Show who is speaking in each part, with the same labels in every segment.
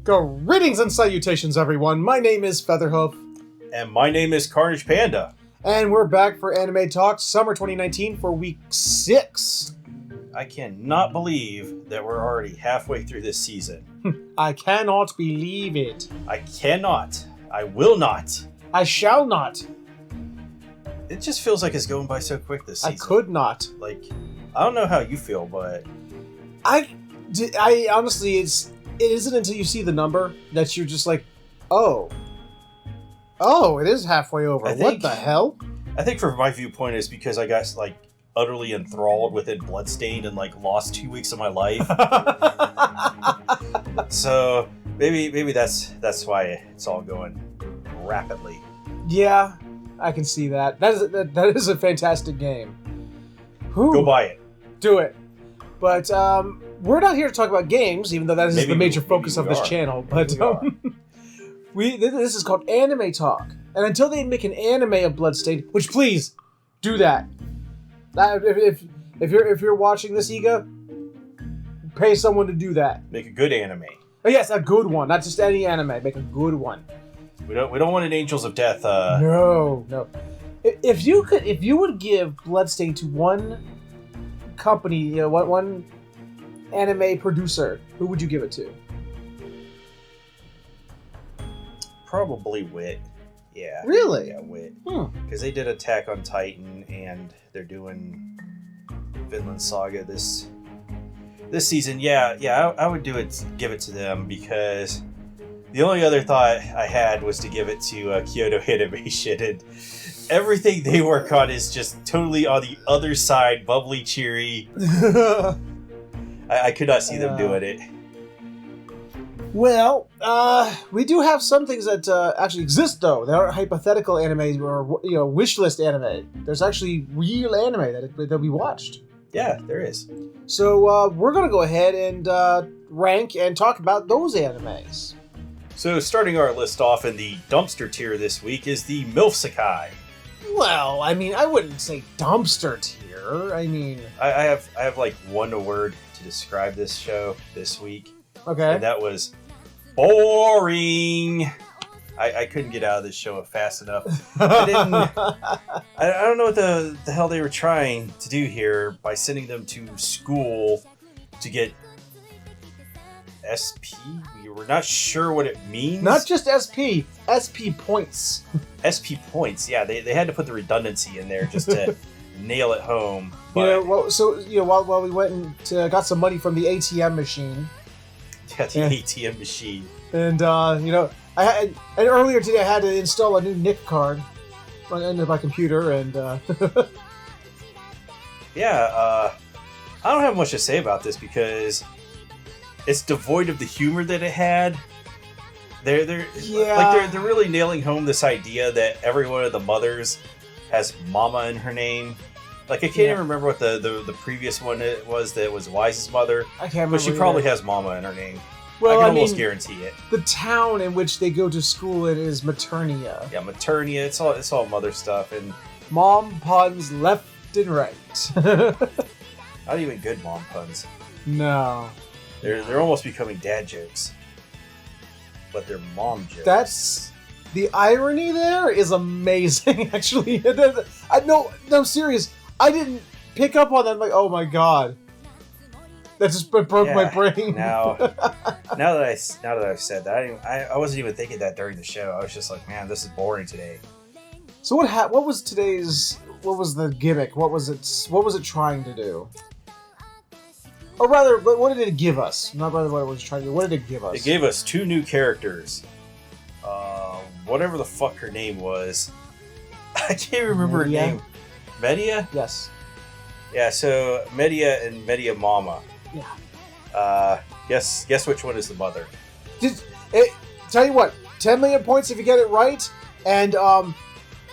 Speaker 1: Greetings and salutations, everyone. My name is Featherhoof.
Speaker 2: And my name is CarnagePanda.
Speaker 1: And we're back for Anime Talk Summer 2019 for week 6.
Speaker 2: I cannot believe that we're already halfway through this season.
Speaker 1: I cannot believe it.
Speaker 2: I cannot. I will not.
Speaker 1: I shall not.
Speaker 2: It just feels like it's going by so quick this season.
Speaker 1: I could not.
Speaker 2: Like, I don't know how you feel, but...
Speaker 1: I honestly, it isn't until you see the number that you're just like, oh, it is halfway over. What the hell?
Speaker 2: I think from my viewpoint is because I got, like, utterly enthralled within Bloodstained and, like, lost 2 weeks of my life. So, maybe that's why it's all going rapidly.
Speaker 1: Yeah, I can see that. That is a fantastic game. Whew.
Speaker 2: Go buy it.
Speaker 1: Do it. But we're not here to talk about games, even though that is the major focus of this channel. But this is called Anime Talk. And until they make an anime of Bloodstained, which please do that. If you're watching this, Iga, pay someone to do that.
Speaker 2: Make a good anime.
Speaker 1: Oh, yes, a good one, not just any anime. Make a good one.
Speaker 2: We don't want an Angels of Death.
Speaker 1: No. If you would give Bloodstained to one company, one anime producer, who would you give it to?
Speaker 2: Probably Wit. Yeah.
Speaker 1: Really?
Speaker 2: Yeah, Wit. Because they did Attack on Titan, and they're doing Vinland Saga this season. Yeah. I would give it to them, because the only other thought I had was to give it to Kyoto Animation, and everything they work on is just totally on the other side, bubbly, cheery. I could not see them doing it.
Speaker 1: Well, we do have some things that actually exist, though. They aren't hypothetical anime or wish list anime. There's actually real anime that we watched.
Speaker 2: Yeah, there is.
Speaker 1: So we're gonna go ahead and rank and talk about those animes.
Speaker 2: So starting our list off in the dumpster tier this week is the MILFsekai.
Speaker 1: Well, I mean, I wouldn't say dumpster tier. I mean,
Speaker 2: I have like one word to describe this show this week.
Speaker 1: Okay.
Speaker 2: And that was boring. I couldn't get out of this show fast enough. I don't know what the hell they were trying to do here by sending them to school to get SP. We were not sure what it means.
Speaker 1: Not just SP. SP points.
Speaker 2: SP points. Yeah, they had to put the redundancy in there just to nail it home. But,
Speaker 1: while we went and got some money from the ATM machine.
Speaker 2: Yeah, the ATM machine.
Speaker 1: And and earlier today I had to install a new NIC card on my computer, and
Speaker 2: I don't have much to say about this because it's devoid of the humor that it had. They're really nailing home this idea that every one of the mothers has mama in her name. Like, I can't even remember what the previous one it was that was Wise's mother.
Speaker 1: I can't remember.
Speaker 2: But she probably has mama in her name.
Speaker 1: Well,
Speaker 2: I can almost guarantee it.
Speaker 1: The town in which they go to school in is Maternia.
Speaker 2: Yeah, Maternia. It's all mother stuff, and
Speaker 1: mom puns left and right.
Speaker 2: Not even good mom puns.
Speaker 1: No.
Speaker 2: They're almost becoming dad jokes. But they're mom jokes.
Speaker 1: That's... The irony there is amazing, actually. I'm serious. I didn't pick up on that. Like, oh my god. That just broke my brain.
Speaker 2: Now that I've said that, I wasn't even thinking that during the show. I was just like, man, this is boring today.
Speaker 1: So what was the gimmick? What was it trying to do? Or rather, what did it give us? Not rather what it was trying to do. What did it give us?
Speaker 2: It gave us 2 new characters. Whatever the fuck her name was. I can't remember her name. Media?
Speaker 1: Yes.
Speaker 2: Yeah, so Media and Media Mama.
Speaker 1: Yeah.
Speaker 2: Guess which one is the mother?
Speaker 1: Tell you what, 10 million points if you get it right, and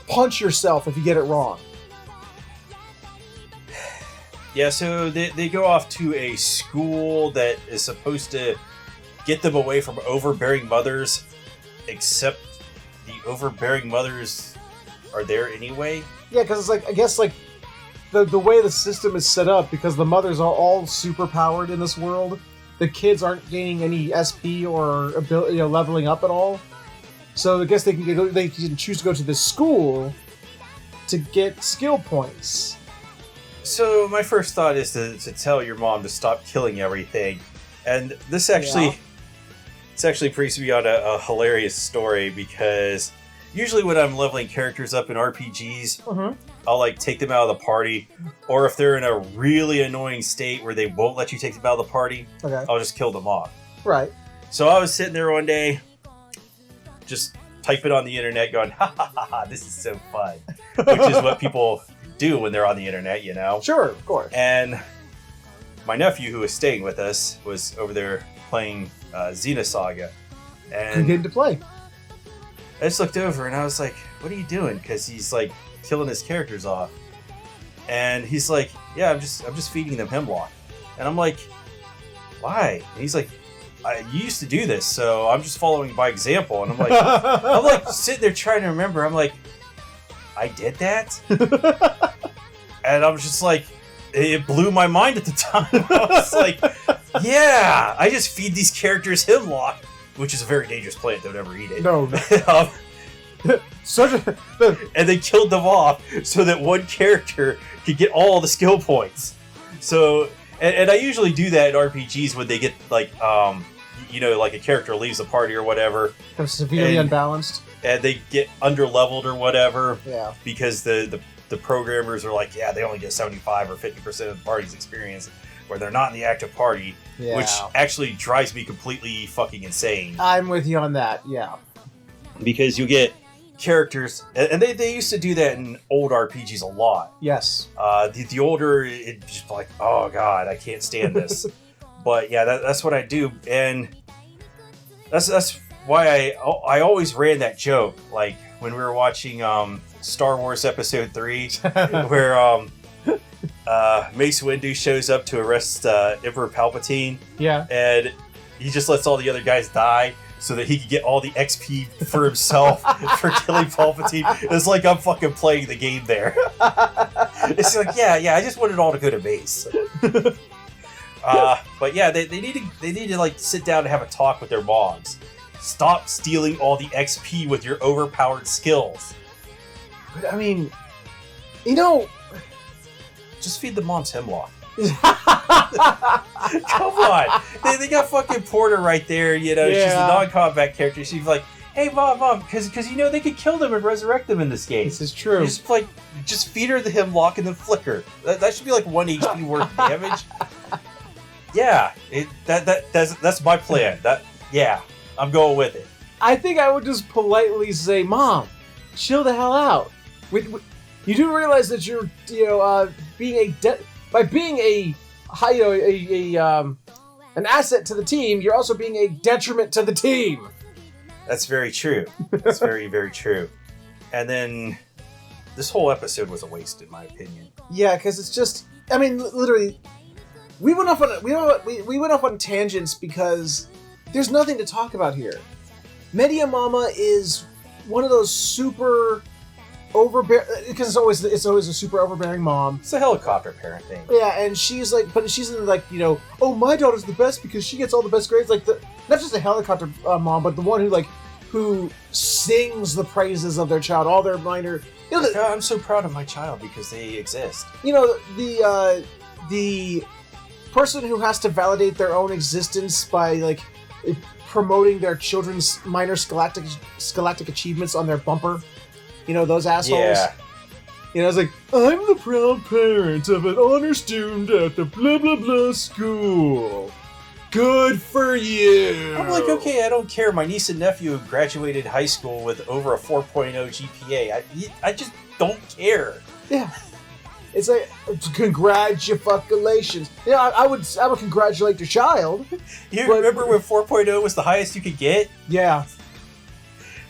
Speaker 1: punch yourself if you get it wrong.
Speaker 2: Yeah, so they go off to a school that is supposed to get them away from overbearing mothers, except the overbearing mothers are there anyway.
Speaker 1: Yeah, because it's like, I guess, like, the way the system is set up, because the mothers are all super powered in this world, the kids aren't gaining any SP or ability, leveling up at all. So I guess they can choose to go to this school to get skill points.
Speaker 2: So my first thought is to tell your mom to stop killing everything, and this actually brings me on a hilarious story, because usually when I'm leveling characters up in RPGs, I'll like take them out of the party, or if they're in a really annoying state where they won't let you take them out of the party, I'll just kill them off.
Speaker 1: Right.
Speaker 2: So I was sitting there one day, just typing on the internet, going, ha ha ha ha, this is so fun, which is what people do when they're on the internet, you know?
Speaker 1: Sure, of course.
Speaker 2: And my nephew, who was staying with us, was over there playing Xenosaga. And
Speaker 1: good game to play.
Speaker 2: I just looked over and I was like, what are you doing? Because he's like killing his characters off. And he's like, yeah, I'm just feeding them hemlock. And I'm like, why? And he's like, you used to do this, so I'm just following by example. And I'm like sitting there trying to remember. I'm like, I did that? And I was just like, it blew my mind at the time. I was like, yeah, I just feed these characters hemlock, which is a very dangerous plant. Don't ever eat it.
Speaker 1: No.
Speaker 2: And they killed them off so that one character could get all the skill points. So, and I usually do that in RPGs when they get like, like a character leaves the party or whatever.
Speaker 1: Kind of severely unbalanced.
Speaker 2: And they get under-leveled or whatever.
Speaker 1: Yeah.
Speaker 2: Because the programmers are like, yeah, they only get 75 or 50% of the party's experience, where they're not in the active party, which actually drives me completely fucking insane.
Speaker 1: I'm with you on that, yeah.
Speaker 2: Because you get characters, and they used to do that in old RPGs a lot.
Speaker 1: Yes.
Speaker 2: The older, it's just like, oh god, I can't stand this. But yeah, that's what I do, and that's why I always ran that joke, like when we were watching Star Wars Episode 3, where Mace Windu shows up to arrest Emperor Palpatine.
Speaker 1: Yeah.
Speaker 2: And he just lets all the other guys die so that he can get all the XP for himself for killing Palpatine. It's like I'm fucking playing the game there. It's like, yeah, I just want it all to go to Mace. But yeah, they need to like sit down and have a talk with their moms. Stop stealing all the XP with your overpowered skills.
Speaker 1: But I mean,
Speaker 2: just feed the moms hemlock. Come on. They got fucking Porter right there, She's a non-combat character. She's like, hey, mom, because they could kill them and resurrect them in this game.
Speaker 1: This is true.
Speaker 2: Just feed her the hemlock and then flick her. That should be like 1 HP worth of damage. Yeah, that's my plan. I'm going with it.
Speaker 1: I think I would just politely say, Mom, chill the hell out. You do realize that you're, being an asset to the team, you're also being a detriment to the team.
Speaker 2: That's very true. That's very, very true. And then this whole episode was a waste, in my opinion.
Speaker 1: Yeah, because it's just, literally, we went off on tangents because there's nothing to talk about here. Media Mama is one of those super overbearing, because it's always a super overbearing mom.
Speaker 2: It's a helicopter parent thing.
Speaker 1: Yeah, and she's like, but she's in like, oh, my daughter's the best because she gets all the best grades. Like not just a helicopter mom, but the one who sings the praises of their child, all their minor.
Speaker 2: I'm so proud of my child because they exist.
Speaker 1: The person who has to validate their own existence by like promoting their children's minor scholastic achievements on their bumper. Those assholes.
Speaker 2: Yeah.
Speaker 1: It's like, I'm the proud parent of an honor student at the blah blah blah school. Good for you.
Speaker 2: I'm like, okay, I don't care. My niece and nephew graduated high school with over a 4.0 GPA. I just don't care.
Speaker 1: Yeah. It's like, congratulations. I would congratulate your child.
Speaker 2: You remember when 4.0 was the highest you could get?
Speaker 1: Yeah.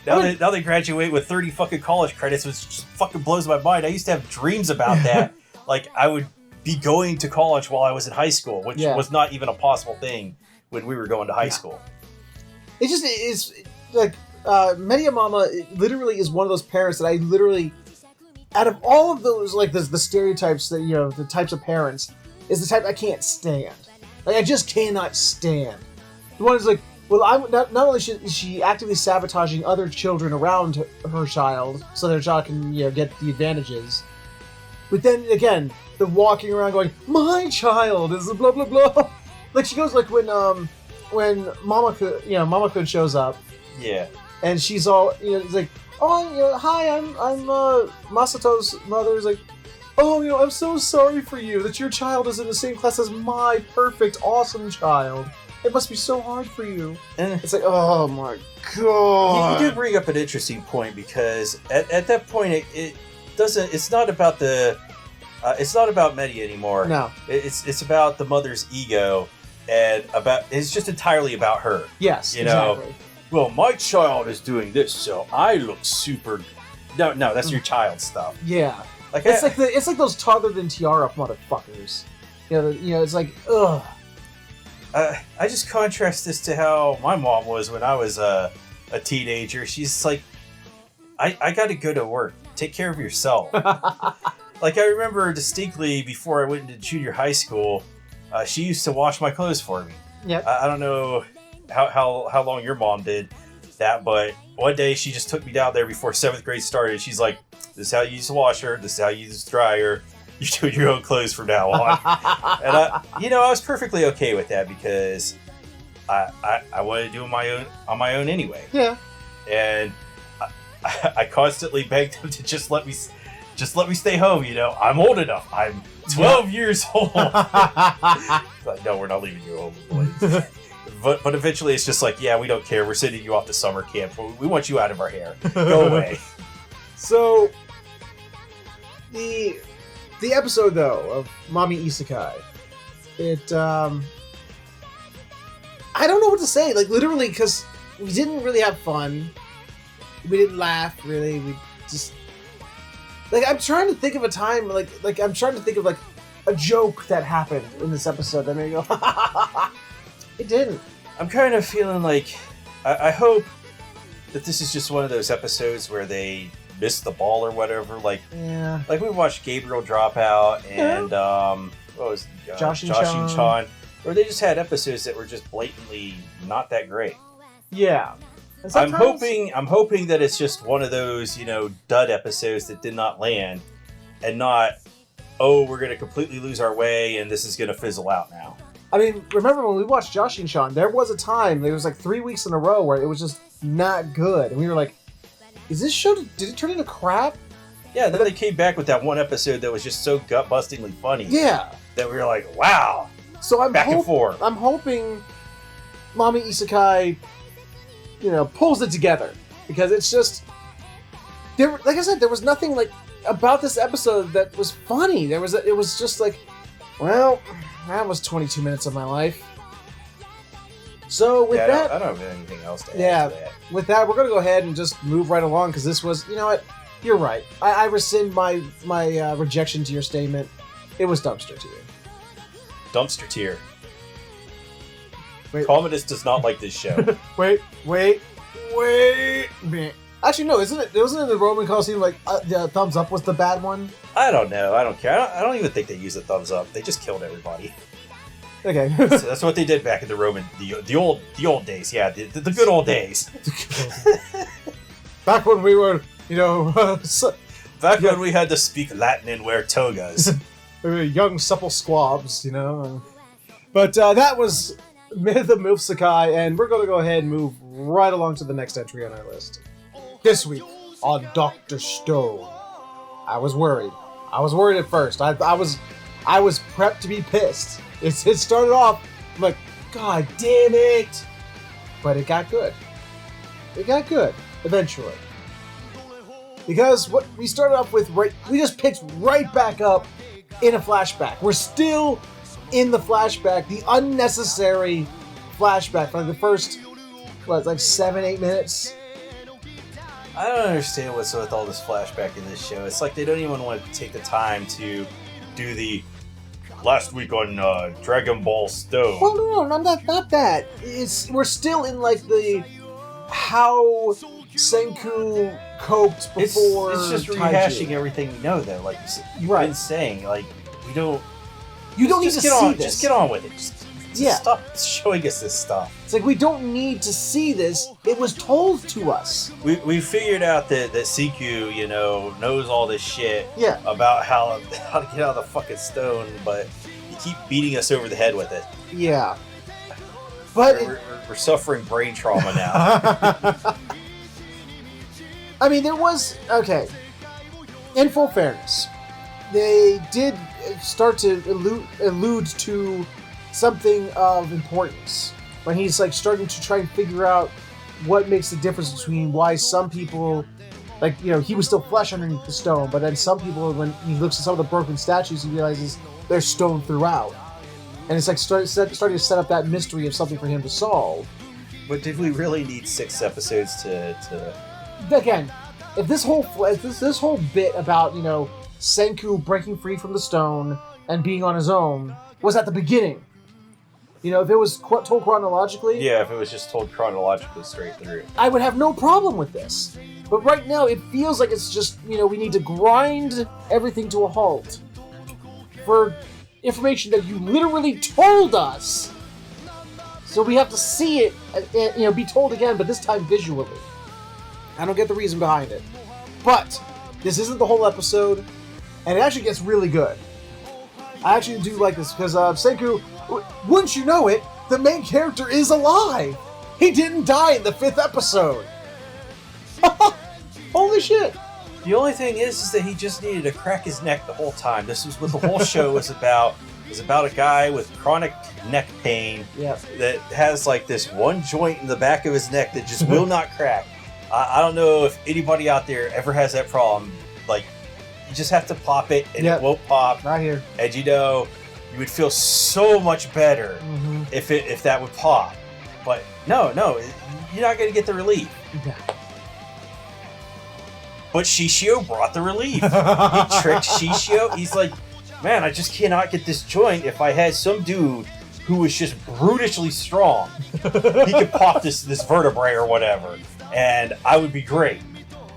Speaker 2: Now they graduate with 30 fucking college credits, which just fucking blows my mind. I used to have dreams about that. Like, I would be going to college while I was in high school, which was not even a possible thing when we were going to high school.
Speaker 1: It just is, like, Media Mama literally is one of those parents that I literally, out of all of those, like, the stereotypes that, the types of parents, is the type I can't stand. Like, I just cannot stand. The one is like, well, I'm not only is she actively sabotaging other children around her child so their child can, get the advantages, but then again, the walking around going, my child is blah blah blah. Like she goes like when Mama Kun shows up.
Speaker 2: Yeah.
Speaker 1: And she's all, it's like, oh, hi, I'm Masato's mother. Is like, oh, I'm so sorry for you that your child is in the same class as my perfect, awesome child. It must be so hard for you. And it's like, oh my god.
Speaker 2: You do bring up an interesting point because at that point it's not about it's not about Medi anymore.
Speaker 1: No.
Speaker 2: It's about the mother's ego and it's just entirely about her.
Speaker 1: Yes, exactly.
Speaker 2: Well, my child is doing this, so I look super. No, that's your child stuff.
Speaker 1: Yeah, it's like those toddler than Tiara motherfuckers. It's like, ugh.
Speaker 2: I just contrast this to how my mom was when I was a teenager. She's like, I got to go to work. Take care of yourself. Like I remember distinctly before I went into junior high school, she used to wash my clothes for me.
Speaker 1: Yep.
Speaker 2: I don't know how long your mom did that, but one day she just took me down there before 7th grade started. She's like, this is how you use the washer, this is how you use the dryer, you do your own clothes from now on. And I was perfectly okay with that because I wanted to do it on my own anyway.
Speaker 1: Yeah.
Speaker 2: And I constantly begged them to just let me stay home. I'm old enough. I'm 12 years old. Like, no, we're not leaving you home, boys. But eventually it's just like, yeah, we don't care. We're sending you off to summer camp. We want you out of our hair. Go away.
Speaker 1: So, the episode, though, of Mommy Isekai, it, I don't know what to say. Like, literally, because we didn't really have fun. We didn't laugh, really. We just... Like, I'm trying to think of a time, I'm trying to think of, a joke that happened in this episode that made me go, It didn't. I'm
Speaker 2: kind of feeling like I hope that this is just one of those episodes where they missed the ball or whatever. Like we watched Gabriel drop out and what was Josh and Chan, or they just had episodes that were just blatantly not that great.
Speaker 1: Yeah.
Speaker 2: I'm hoping that it's just one of those dud episodes that did not land, and not we're going to completely lose our way and this is going to fizzle out now.
Speaker 1: I mean, remember when we watched Josh and Sean, there was a time, there was 3 weeks in a row where it was just not good. And we were like, is this show, did it turn into crap?
Speaker 2: Yeah, then they came back with that one episode that was just so gut-bustingly funny.
Speaker 1: Yeah.
Speaker 2: That we were like, wow.
Speaker 1: So I'm
Speaker 2: back and forth.
Speaker 1: I'm hoping Mommy Isekai, pulls it together. Because it's just, like I said, there was nothing about this episode that was funny. It was just like, well, that was 22 minutes of my life. So with that...
Speaker 2: I don't have anything else to add to that.
Speaker 1: With that, we're going to go ahead and just move right along, because this was... You know what? You're right. I rescind my rejection to your statement. It was dumpster tier.
Speaker 2: Dumpster tier.
Speaker 1: Wait.
Speaker 2: Commodus does not like this show.
Speaker 1: Wait. Actually, no, isn't it? Wasn't it in the Roman Coliseum the thumbs up was the bad one?
Speaker 2: I don't know. I don't care. I don't even think they used a thumbs up. They just killed everybody.
Speaker 1: Okay.
Speaker 2: So that's what they did back in the Roman, the old days. Yeah, the good old days.
Speaker 1: Back when we were,
Speaker 2: back when we had to speak Latin and wear togas.
Speaker 1: We were young, supple squabs, But that was Myth of Milfsakai, and we're going to go ahead and move right along to the next entry on our list. This week on Dr. Stone. I was worried. At first. I was prepped to be pissed. It started off, I'm like, God damn it! But it got good. Eventually. Because what we started off with, we just picked right back up in a flashback. We're still in the flashback, the unnecessary flashback for the first, 7-8 minutes?
Speaker 2: I don't understand what's with all this flashback in this show. It's like they don't even want to take the time to do the last week on Dragon Ball Stone.
Speaker 1: Well, no, not that. We're still in the how Senku coped before.
Speaker 2: It's just rehashing everything we know, though. You've been saying, we don't.
Speaker 1: You don't need to see this.
Speaker 2: Just get on with it. Just stop showing us this stuff.
Speaker 1: It's like, we don't need to see this. It was told to us.
Speaker 2: We figured out that Siku, you know, knows all this shit
Speaker 1: Yeah.
Speaker 2: about how to get out of the fucking stone, but you keep beating us over the head with it.
Speaker 1: Yeah. But
Speaker 2: we're suffering brain trauma now.
Speaker 1: I mean, there was... Okay. In full fairness, they did start to allude to something of importance when he's like starting to try and figure out what makes the difference between why some people, like, you know, he was still flesh underneath the stone, but then some people, when he looks at some of the broken statues, he realizes there's stone throughout, and it's like starting to set up that mystery of something for him to solve.
Speaker 2: But did we really need 6 episodes to...
Speaker 1: Again, if this whole bit about, you know, Senku breaking free from the stone and being on his own was at the beginning, you know, if it was told chronologically...
Speaker 2: Yeah, if it was just told chronologically straight through.
Speaker 1: I would have no problem with this. But right now, it feels like it's just, you know, we need to grind everything to a halt for information that you literally told us. So we have to see it, you know, be told again, but this time visually. I don't get the reason behind it. But this isn't the whole episode, and it actually gets really good. I actually do like this, because Senku, wouldn't you know it, the main character is alive! He didn't die in the 5th episode! Holy shit!
Speaker 2: The only thing is that he just needed to crack his neck the whole time. This was what the whole show was about. It was about a guy with chronic neck pain that has like this one joint in the back of his neck that just will not crack. I don't know if anybody out there ever has that problem. Like, you just have to pop it and it won't pop.
Speaker 1: Not here.
Speaker 2: And you know, you would feel so much better if that would pop. But no, you're not going to get the relief.
Speaker 1: Yeah.
Speaker 2: But Shishio brought the relief. He tricked Shishio. He's like, man, I just cannot get this joint. If I had some dude who was just brutishly strong, he could pop this vertebrae or whatever, and I would be great.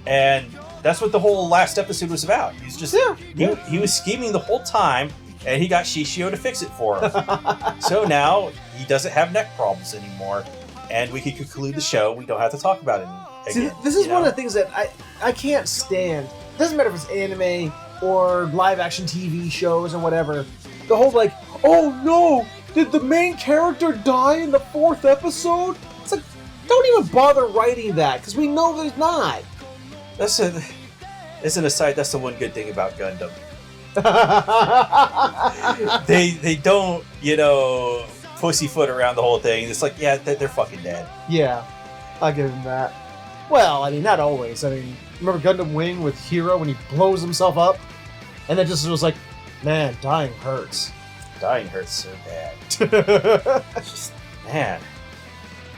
Speaker 2: And that's what the whole last episode was about. He's just he was scheming the whole time, and he got Shishio to fix it for him. So now he doesn't have neck problems anymore, and we can conclude the show. We don't have to talk about it again.
Speaker 1: See, this is one of the things that I can't stand. It doesn't matter if it's anime or live-action TV shows or whatever. The whole, like, oh no, did the main character die in the 4th episode? It's like, don't even bother writing that, because we know there's not.
Speaker 2: As an aside, that's the one good thing about Gundam. they don't, you know, pussyfoot around the whole thing. It's like, yeah, they're fucking dead.
Speaker 1: Yeah, I'll give him that. Well, I mean, not always. I mean, remember Gundam Wing with Hero when he blows himself up? And then just was like, man, dying hurts.
Speaker 2: Dying hurts so bad. It's just, man,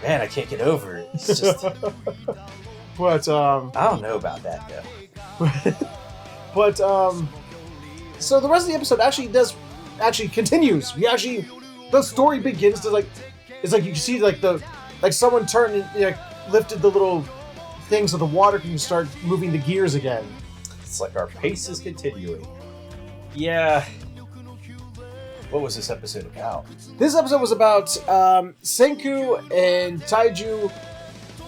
Speaker 2: I can't get over it. It's just...
Speaker 1: But,
Speaker 2: I don't know about that, though.
Speaker 1: But, so the rest of the episode actually continues. The story begins to, like, it's like you can see, like, someone turned and, like, lifted the little thing so the water can start moving the gears again.
Speaker 2: It's like our pace is continuing. Yeah. What was this episode about?
Speaker 1: This episode was about Senku and Taiju.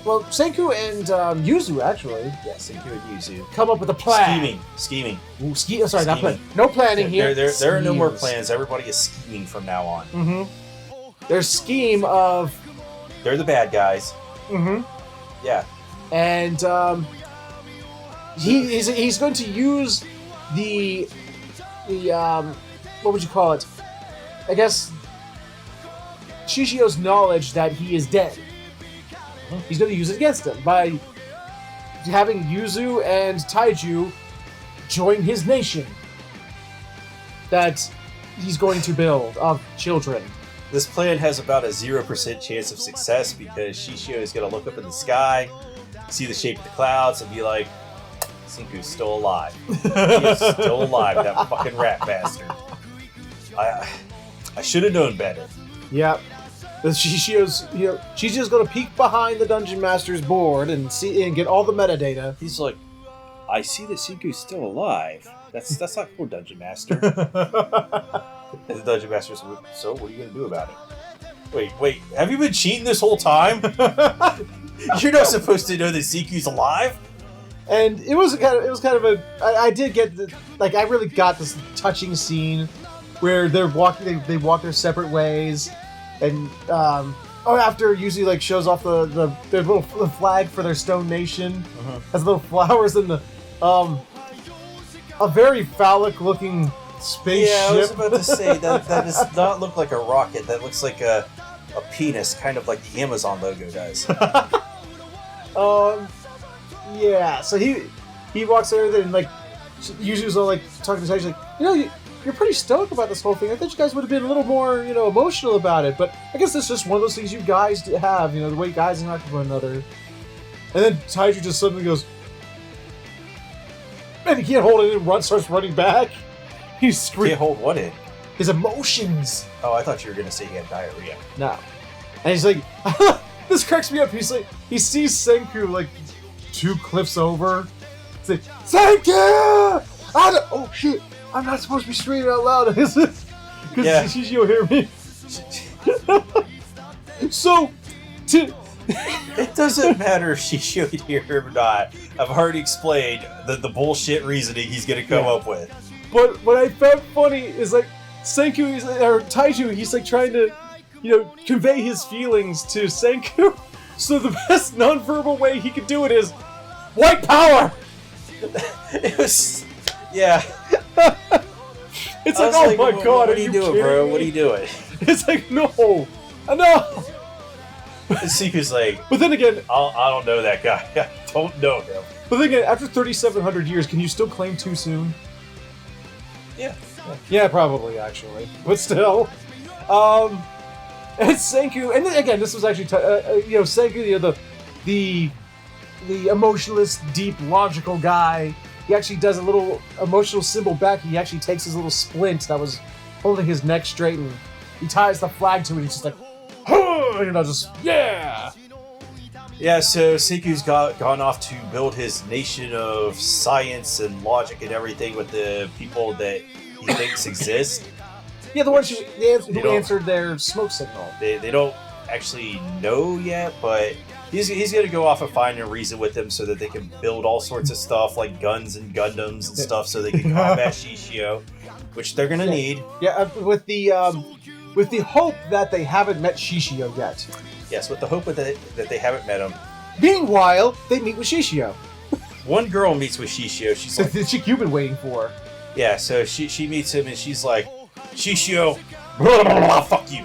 Speaker 1: Well, Senku and Yuzu, actually.
Speaker 2: Yeah, Senku and Yuzu.
Speaker 1: Come up with a plan.
Speaker 2: Scheming.
Speaker 1: Ooh, sorry, not plan. No planning here.
Speaker 2: There are no more plans. Everybody is scheming from now on.
Speaker 1: Mm-hmm. Their scheme of...
Speaker 2: They're the bad guys.
Speaker 1: Mm-hmm.
Speaker 2: Yeah.
Speaker 1: And he's going to use the what would you call it? I guess Shishio's knowledge that he is dead. He's going to use it against him by having Yuzu and Taiju join his nation that he's going to build of children.
Speaker 2: This plan has about a 0% chance of success because Shishio is going to look up in the sky, see the shape of the clouds, and be like, Senku's still alive. He is still alive, that fucking rat bastard. I should have known better.
Speaker 1: Yep. She's just gonna peek behind the Dungeon Master's board and see and get all the metadata.
Speaker 2: He's like, I see that Senku's still alive. That's not cool, Dungeon Master. And the Dungeon Master's like, so what are you gonna do about it? Wait, have you been cheating this whole time? You're not supposed to know that Siku's alive?
Speaker 1: And it was kind of a. I did get I really got this touching scene where they're walking. They walk their separate ways, and after usually shows off their little flag for their stone nation, has little flowers and the a very phallic looking spaceship.
Speaker 2: Yeah, I was about to say that does not look like a rocket. That looks like a penis, kind of like the Amazon logo does.
Speaker 1: Yeah, so he walks over and usually was all talking to Taiji, you're pretty stoked about this whole thing. I thought you guys would have been a little more, emotional about it, but I guess that's just one of those things you guys have, the way guys interact with one another. And then Taiji just suddenly goes, and he can't hold it and starts running back. He's screaming.
Speaker 2: Can't hold what in?
Speaker 1: His emotions.
Speaker 2: Oh, I thought you were gonna say he had diarrhea.
Speaker 1: No. And he's like, this cracks me up. He's like, he sees Senku 2 cliffs over. He's like, Senku! Oh shit! I'm not supposed to be screaming out loud. Because you'll hear me. So,
Speaker 2: it doesn't matter if she showed here or not. I've already explained the bullshit reasoning he's gonna come up with.
Speaker 1: But what I found funny is Senku or Taiju, he's trying to, convey his feelings to Senku. So the best nonverbal way he could do it is white power.
Speaker 2: It was, yeah.
Speaker 1: It's oh my god,
Speaker 2: what are you doing, bro? What are you doing?
Speaker 1: It's no.
Speaker 2: Siku's like,
Speaker 1: but then again,
Speaker 2: I don't know that guy. I don't know him.
Speaker 1: But then again, after 3,700 years, can you still claim too soon?
Speaker 2: Yeah,
Speaker 1: probably actually, but still. And Senku, and then again, this was actually Senku, the emotionless, deep, logical guy. He actually does a little emotional symbol back. He actually takes his little splint that was holding his neck straight, and he ties the flag to it. He's just yeah.
Speaker 2: Yeah, so Siku's gone off to build his nation of science and logic and everything with the people that he thinks exist.
Speaker 1: Yeah, the ones who answered their smoke signal.
Speaker 2: They don't actually know yet, but he's going to go off and find a reason with them so that they can build all sorts of stuff like guns and Gundams and stuff so they can combat Shishio, which they're going to need.
Speaker 1: Yeah, with the hope that they haven't met Shishio yet.
Speaker 2: Yes, with the hope that they haven't met him.
Speaker 1: Meanwhile, they meet with Shishio.
Speaker 2: One girl meets with Shishio. She's like,
Speaker 1: the chick you've been waiting for.
Speaker 2: Yeah, so she meets him and she's like, Shishio, blah, blah, blah, fuck you.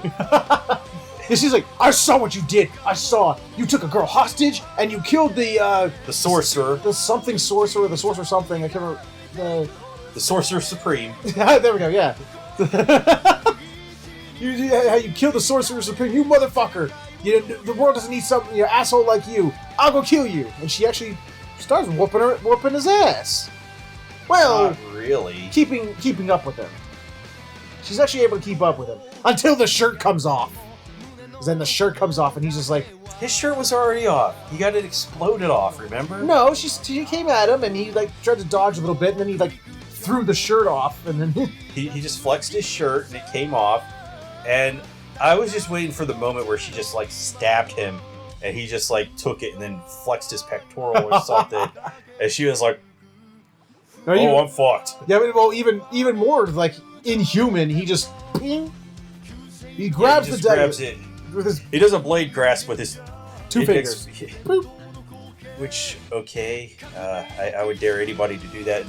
Speaker 1: And she's like, I saw what you did. I saw you took a girl hostage and you killed the
Speaker 2: sorcerer.
Speaker 1: The something sorcerer, the sorcerer something. I can't remember.
Speaker 2: The sorcerer supreme.
Speaker 1: There we go. Yeah. You killed the sorcerer supreme. You motherfucker. The world doesn't need some asshole like you. I'll go kill you. And she actually starts whooping his ass. Well,
Speaker 2: not really.
Speaker 1: Keeping up with him. She's actually able to keep up with him until the shirt comes off. Because then the shirt comes off and he's just like...
Speaker 2: His shirt was already off. He got it exploded off, remember?
Speaker 1: No, she came at him and he tried to dodge a little bit and then he threw the shirt off and then...
Speaker 2: he just flexed his shirt and it came off. And I was just waiting for the moment where she just stabbed him and he just took it and then flexed his pectoral or something. And she was like, I'm fucked.
Speaker 1: Yeah, well, even more inhuman. He just he grabs the dagger.
Speaker 2: Grabs it.
Speaker 1: With his
Speaker 2: he does a blade grasp with his
Speaker 1: 2 fingers.
Speaker 2: Which, okay, I would dare anybody to do that.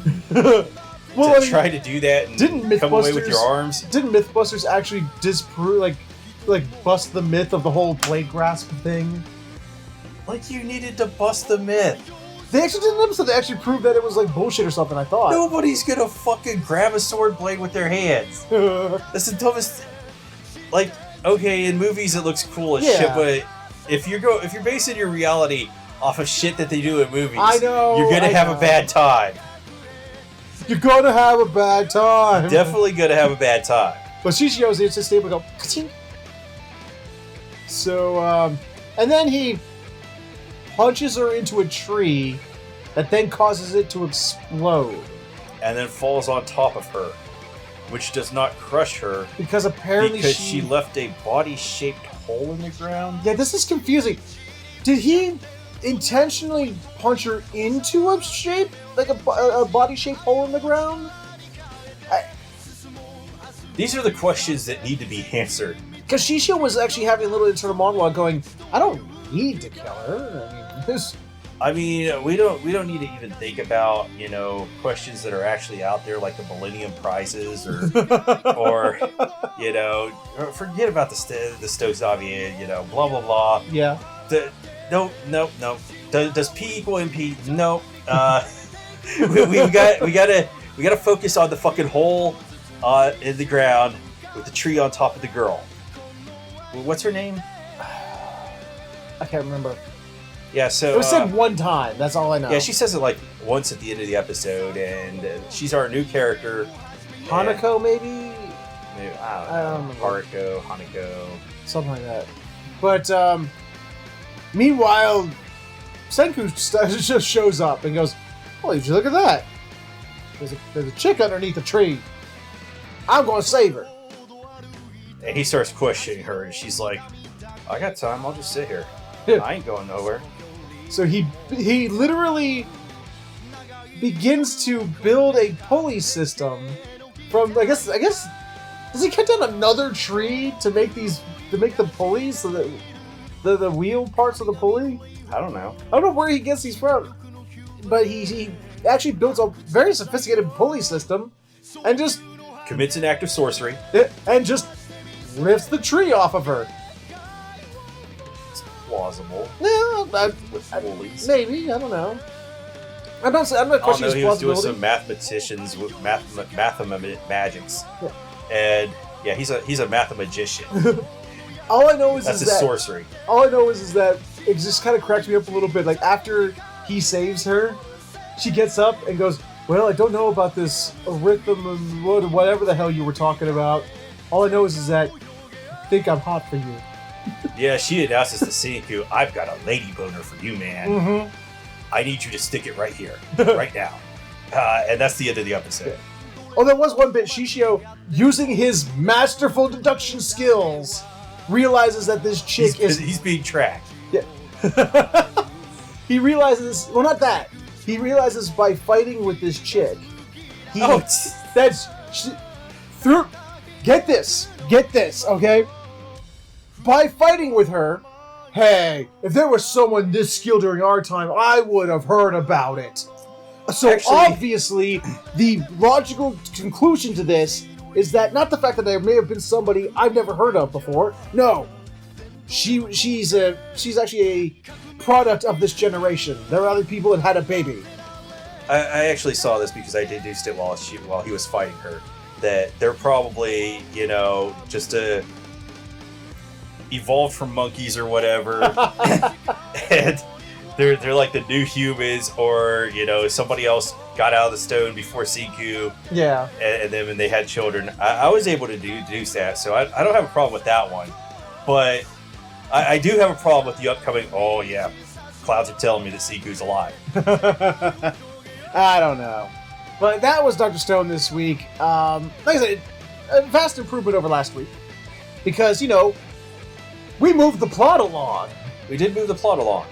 Speaker 2: Try to do that and come away with your arms.
Speaker 1: Didn't Mythbusters actually disprove, bust the myth of the whole blade grasp thing?
Speaker 2: You needed to bust the myth.
Speaker 1: They actually did an episode that actually proved that it was bullshit or something, I thought.
Speaker 2: Nobody's gonna fucking grab a sword blade with their hands. That's the dumbest. Okay, in movies it looks cool as shit, but if you're basing your reality off of shit that they do in movies,
Speaker 1: I know
Speaker 2: you're gonna have a bad time.
Speaker 1: You're gonna have a bad time.
Speaker 2: Definitely gonna have a bad time.
Speaker 1: But Shishio's just able to go. Ka-ching. So, and then he punches her into a tree that then causes it to explode.
Speaker 2: And then falls on top of her, which does not crush her.
Speaker 1: Because apparently
Speaker 2: she left a body-shaped hole in the ground.
Speaker 1: Yeah, this is confusing. Did he intentionally punch her into a shape, like a body-shaped hole in the ground?
Speaker 2: These are the questions that need to be answered.
Speaker 1: Because Shishio was actually having a little internal monologue going, I don't need to kill her. I mean, this...
Speaker 2: I mean, we don't need to even think about, you know, questions that are actually out there, like the Millennium Prizes, or you know, forget about the Stokes Xavier, you know, blah blah blah.
Speaker 1: Yeah.
Speaker 2: No. Does P equal MP? No. We gotta focus on the fucking hole in the ground with the tree on top of the girl. What's her name?
Speaker 1: I can't remember.
Speaker 2: Yeah, so...
Speaker 1: It was said one time, that's all I know.
Speaker 2: Yeah, she says it like once at the end of the episode, and she's our new character.
Speaker 1: Hanako, maybe?
Speaker 2: I don't know. Haruko, Hanako.
Speaker 1: Something like that. But, meanwhile, Senku just shows up and goes, "Holy, did you look at that? There's a chick underneath the tree. I'm going to save her."
Speaker 2: And he starts questioning her, and she's like, "I got time, I'll just sit here. I ain't going nowhere."
Speaker 1: So he literally begins to build a pulley system from, I guess does he cut down another tree to make the pulleys, so that the wheel parts of the pulley?
Speaker 2: I don't know.
Speaker 1: I don't know where he gets these from, but he actually builds a very sophisticated pulley system and just
Speaker 2: commits an act of sorcery
Speaker 1: and just lifts the tree off of her.
Speaker 2: Plausible.
Speaker 1: No,
Speaker 2: with pulleys.
Speaker 1: Maybe, I don't know. I'm not questioning his
Speaker 2: he was doing
Speaker 1: plausibility.
Speaker 2: some mathematicians with magics.
Speaker 1: Yeah.
Speaker 2: And yeah, he's a mathemagician.
Speaker 1: All I know is
Speaker 2: That's
Speaker 1: is
Speaker 2: his
Speaker 1: that
Speaker 2: sorcery.
Speaker 1: All I know is that it just kind of cracks me up a little bit. Like, after he saves her, she gets up and goes, "Well, I don't know about this rhythm and whatever the hell you were talking about. All I know is that I think I'm hot for you."
Speaker 2: Yeah, she announces to Senku, "I've got a lady boner for you, man.
Speaker 1: Mm-hmm.
Speaker 2: I need you to stick it right here, right now." And that's the end of the episode.
Speaker 1: Oh, there was one bit. Shishio, using his masterful deduction skills, realizes that this chick
Speaker 2: he's being tracked.
Speaker 1: Yeah. He realizes, well, not that. He realizes by fighting with this chick, get this, okay? By fighting with her, hey, if there was someone this skilled during our time, I would have heard about it. So
Speaker 2: Actually,
Speaker 1: obviously, the logical conclusion to this is that not the fact that there may have been somebody I've never heard of before. No, she's actually a product of this generation. There are other people that had a baby.
Speaker 2: I actually saw this because I deduced it while he was fighting her, that they're probably, you know, just evolved from monkeys or whatever, and they're like the new humans, or, you know, somebody else got out of the stone before Senku.
Speaker 1: Yeah.
Speaker 2: And then when they had children, I was able to deduce that, so I don't have a problem with that one. But I do have a problem with the upcoming, oh yeah, clouds are telling me that Senku's alive.
Speaker 1: I don't know. But that was Dr. Stone this week. Like I said, a vast improvement over last week. Because, you know, we moved the plot along.
Speaker 2: We did move the plot along.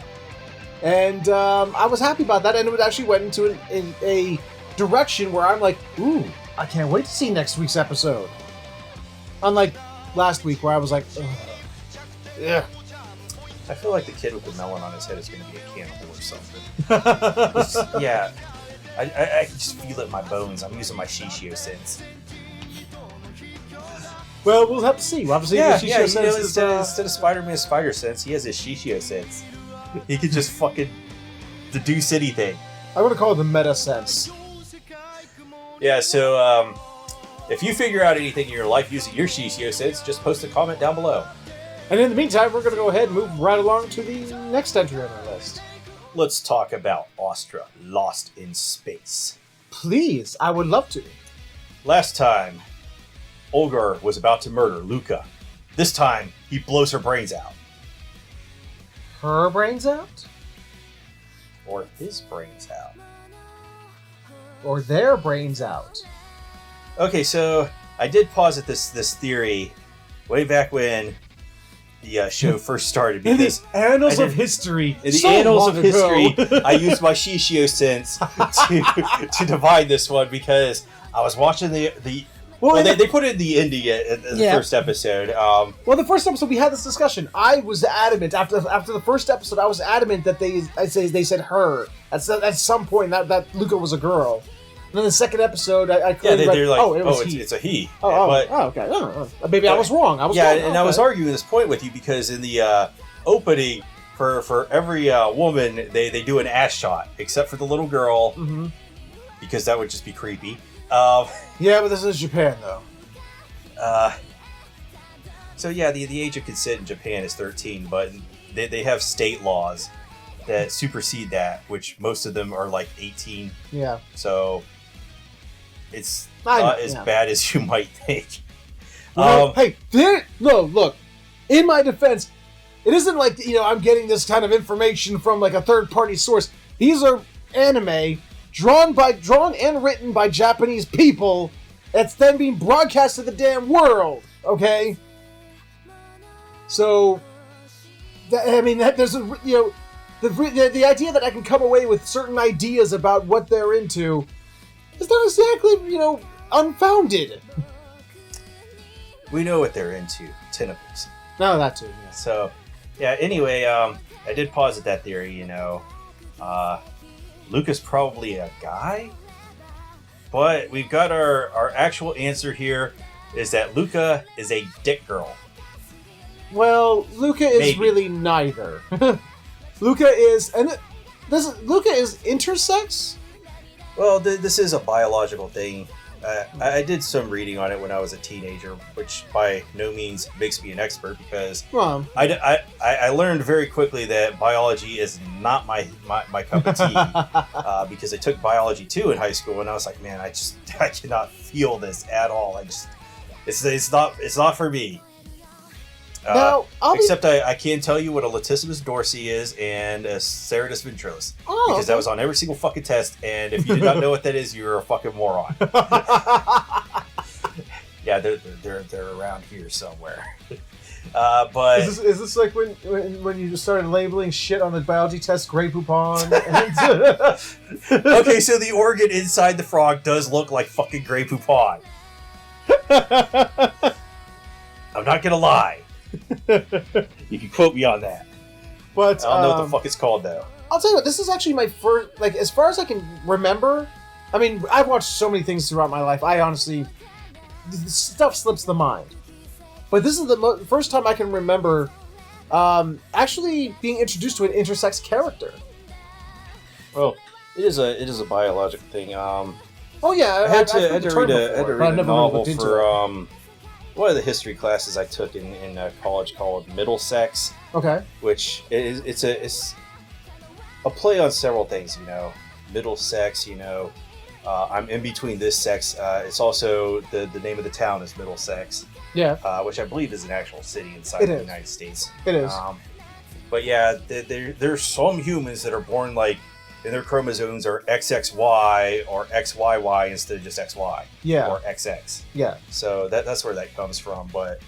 Speaker 1: And I was happy about that, and it actually went into a direction where I'm like, ooh, I can't wait to see next week's episode. Unlike last week, where I was like, ugh. Yeah.
Speaker 2: I feel like the kid with the melon on his head is going to be a cannibal or something. Yeah. I just feel it in my bones. I'm using my Shishio sense.
Speaker 1: Well, we'll have to see. We'll have to see if the Shishio sense is...
Speaker 2: Instead of Spider-Man's spider sense, he has his Shishio sense. He can just fucking deduce anything.
Speaker 1: I want to call it the meta sense.
Speaker 2: Yeah, so if you figure out anything in your life using your Shishio sense, just post a comment down below.
Speaker 1: And in the meantime, we're going to go ahead and move right along to the next entry on our list.
Speaker 2: Let's talk about Astra, Lost in Space.
Speaker 1: Please, I would love to.
Speaker 2: Last time, Olgar was about to murder Luca. This time, he blows her brains out.
Speaker 1: Her brains out?
Speaker 2: Or his brains out.
Speaker 1: Or their brains out.
Speaker 2: Okay, so I did posit this theory way back when show first started.
Speaker 1: In
Speaker 2: Because
Speaker 1: the annals of history.
Speaker 2: In the annals of history, I used my Shishio sense to divide this one because I was watching the well, they put it in the ending in the first episode.
Speaker 1: Well, the first episode we had this discussion. I was adamant after the first episode. I was adamant that they said her at some point that Luca was a girl. And then the second episode, I clearly
Speaker 2: they're like,
Speaker 1: he.
Speaker 2: it's a he.
Speaker 1: Okay. Maybe I was wrong. I was wrong.
Speaker 2: And I was arguing this point with you because in the opening, for every woman, they do an ass shot, except for the little girl, because that would just be creepy.
Speaker 1: Yeah, but this is Japan, though.
Speaker 2: So yeah, the age of consent in Japan is 13, but they have state laws that supersede that, which most of them are like 18.
Speaker 1: Yeah.
Speaker 2: So it's not as bad as you might think.
Speaker 1: Look. In my defense, it isn't like I'm getting this kind of information from like a third-party source. These are anime drawn and written by Japanese people. That's then being broadcast to the damn world. Okay. So, there's the idea that I can come away with certain ideas about what they're into is not exactly, unfounded.
Speaker 2: We know what they're into. Tentacles.
Speaker 1: No, that too, yeah.
Speaker 2: So, yeah, anyway, I did posit that theory, Luca's probably a guy? But we've got our actual answer here is that Luca is a dick girl.
Speaker 1: Well, Luca is really neither. Luca is intersex?
Speaker 2: Well, this is a biological thing. I did some reading on it when I was a teenager, which by no means makes me an expert because I learned very quickly that biology is not my cup of tea because I took biology 2 in high school and I was like, man, I cannot feel this at all. It's not for me. I can tell you what a latissimus dorsi is and a serratus ventrilis because that was on every single fucking test. And if you did not know what that is, you're a fucking moron. Yeah, they're around here somewhere. But
Speaker 1: is this like when you just started labeling shit on the biology test, Grey Poupon?
Speaker 2: Okay, so the organ inside the frog does look like fucking Grey Poupon. I'm not gonna lie. You can quote me on that.
Speaker 1: But
Speaker 2: I don't know what the fuck it's called though.
Speaker 1: I'll tell you what, this is actually my first, as far as I can remember, I've watched so many things throughout my life, I honestly, stuff slips the mind. But this is the first time I can remember actually being introduced to an intersex character.
Speaker 2: Well, it is a biological thing.
Speaker 1: Oh yeah,
Speaker 2: I had to read a novel for one of the history classes I took in college called Middlesex.
Speaker 1: Okay.
Speaker 2: Which it's a play on several things, Middlesex, I'm in between this sex. It's also the name of the town is Middlesex.
Speaker 1: Yeah.
Speaker 2: Which I believe is an actual city inside the United States.
Speaker 1: It is.
Speaker 2: But yeah, there's some humans that are born and their chromosomes are XXY or XYY instead of just XY.
Speaker 1: Yeah.
Speaker 2: Or XX.
Speaker 1: Yeah.
Speaker 2: So that's where that comes from. But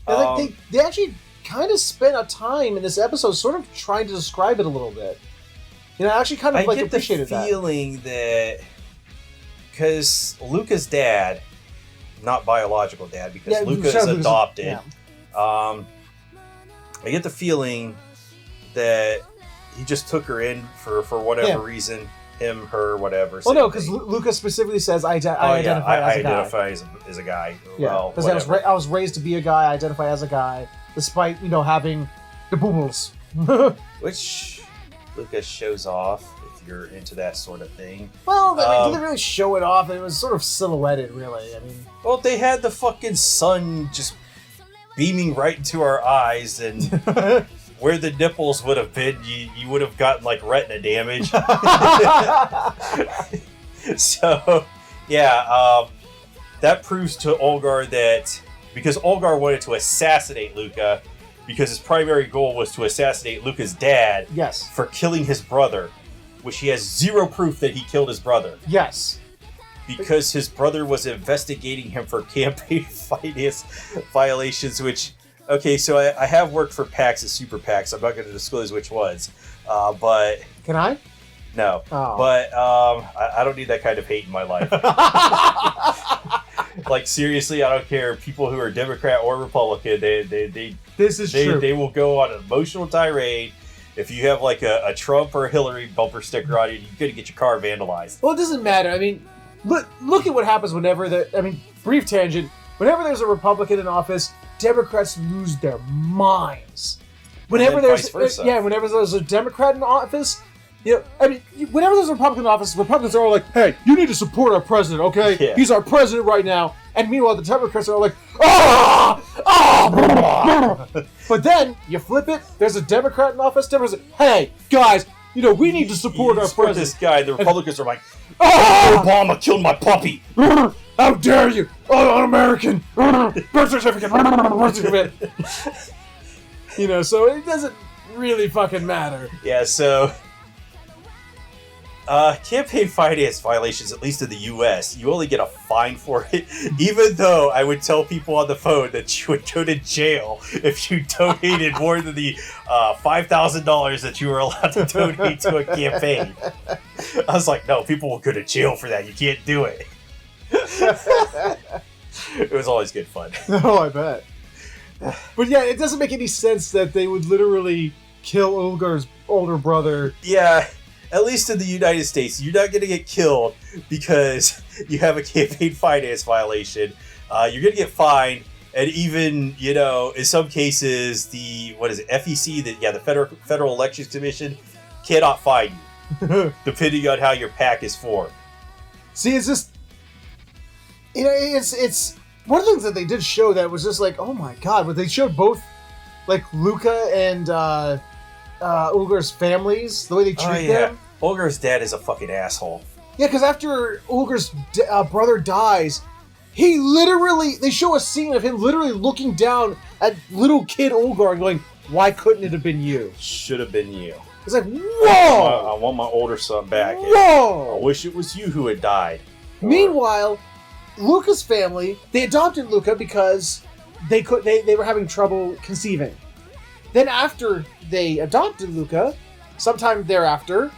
Speaker 1: they actually kind of spent a time in this episode sort of trying to describe it a little bit. I actually kind of appreciated that.
Speaker 2: I get the feeling that because Luca's dad, not biological dad, because Luca is adopted. Yeah. I get the feeling that he just took her in for whatever reason, him, her, whatever.
Speaker 1: Well, no, because Luca specifically says, I identify
Speaker 2: as a guy.
Speaker 1: Yeah,
Speaker 2: well,
Speaker 1: because I was raised to be a guy, I identify as a guy, despite, having the boomers.
Speaker 2: Which Luca shows off, if you're into that sort of thing.
Speaker 1: Well, they didn't really show it off, it was sort of silhouetted, really.
Speaker 2: Well, they had the fucking sun just beaming right into our eyes, and... Where the nipples would have been, you would have gotten retina damage. So, yeah, that proves to Olgar that because Olgar wanted to assassinate Luca, because his primary goal was to assassinate Luca's dad.
Speaker 1: Yes.
Speaker 2: For killing his brother, which he has zero proof that he killed his brother.
Speaker 1: Yes.
Speaker 2: Because his brother was investigating him for campaign finance violations, which. Okay, so I have worked for PACs and super PACs. I'm not going to disclose which ones, but
Speaker 1: Can I?
Speaker 2: no.
Speaker 1: Oh.
Speaker 2: But I don't need that kind of hate in my life. Like, seriously, I don't care. People who are Democrat or Republican,
Speaker 1: This is true.
Speaker 2: They will go on an emotional tirade. If you have like a Trump or Hillary bumper sticker on you, you're going to get your car vandalized.
Speaker 1: Well, it doesn't matter. I mean, look at what happens whenever brief tangent. Whenever there's a Republican in office, Democrats lose their minds. Whenever
Speaker 2: vice versa.
Speaker 1: whenever there's a Democrat in office, whenever there's a Republican in office, Republicans are all like, "Hey, you need to support our president, okay?
Speaker 2: Yeah.
Speaker 1: He's our president right now." And meanwhile, the Democrats are all like, "Ah, ah." But then you flip it. There's a Democrat in office. Democrats are like, "Hey, guys, we need to support our president."
Speaker 2: This guy, the Republicans are like,
Speaker 1: Ah!
Speaker 2: Obama killed my puppy.
Speaker 1: How dare you! Oh, un-American! Birth certificate! Birth certificate! So it doesn't really fucking matter.
Speaker 2: Yeah, so campaign finance violations, at least in the U.S., you only get a fine for it, even though I would tell people on the phone that you would go to jail if you donated more than the $5,000 that you were allowed to donate to a campaign. I was like, no, people will go to jail for that. You can't do it. It was always good fun.
Speaker 1: Oh, I bet. But yeah, it doesn't make any sense that they would literally kill Ulgar's older brother.
Speaker 2: Yeah, at least in the United States, you're not going to get killed because you have a campaign finance violation. You're going to get fined, and even, in some cases, the FEC, the Federal Elections Commission, cannot fine you, depending on how your PAC is formed.
Speaker 1: See, it's just, it's one of the things that they did show that was just like, oh my god, but they showed both, like, Luca and Ulgar's families, the way they treat them.
Speaker 2: Ulgar's dad is a fucking asshole.
Speaker 1: Yeah, because after Ulgar's brother dies, they show a scene of him literally looking down at little kid Ulgar and going, "Why couldn't it have been you?
Speaker 2: Should have been you."
Speaker 1: It's like, whoa!
Speaker 2: I want my older son back.
Speaker 1: Whoa!
Speaker 2: I wish it was you who had died.
Speaker 1: Meanwhile, Luca's family, they adopted Luca because they were having trouble conceiving. Then after they adopted Luca, sometime thereafter,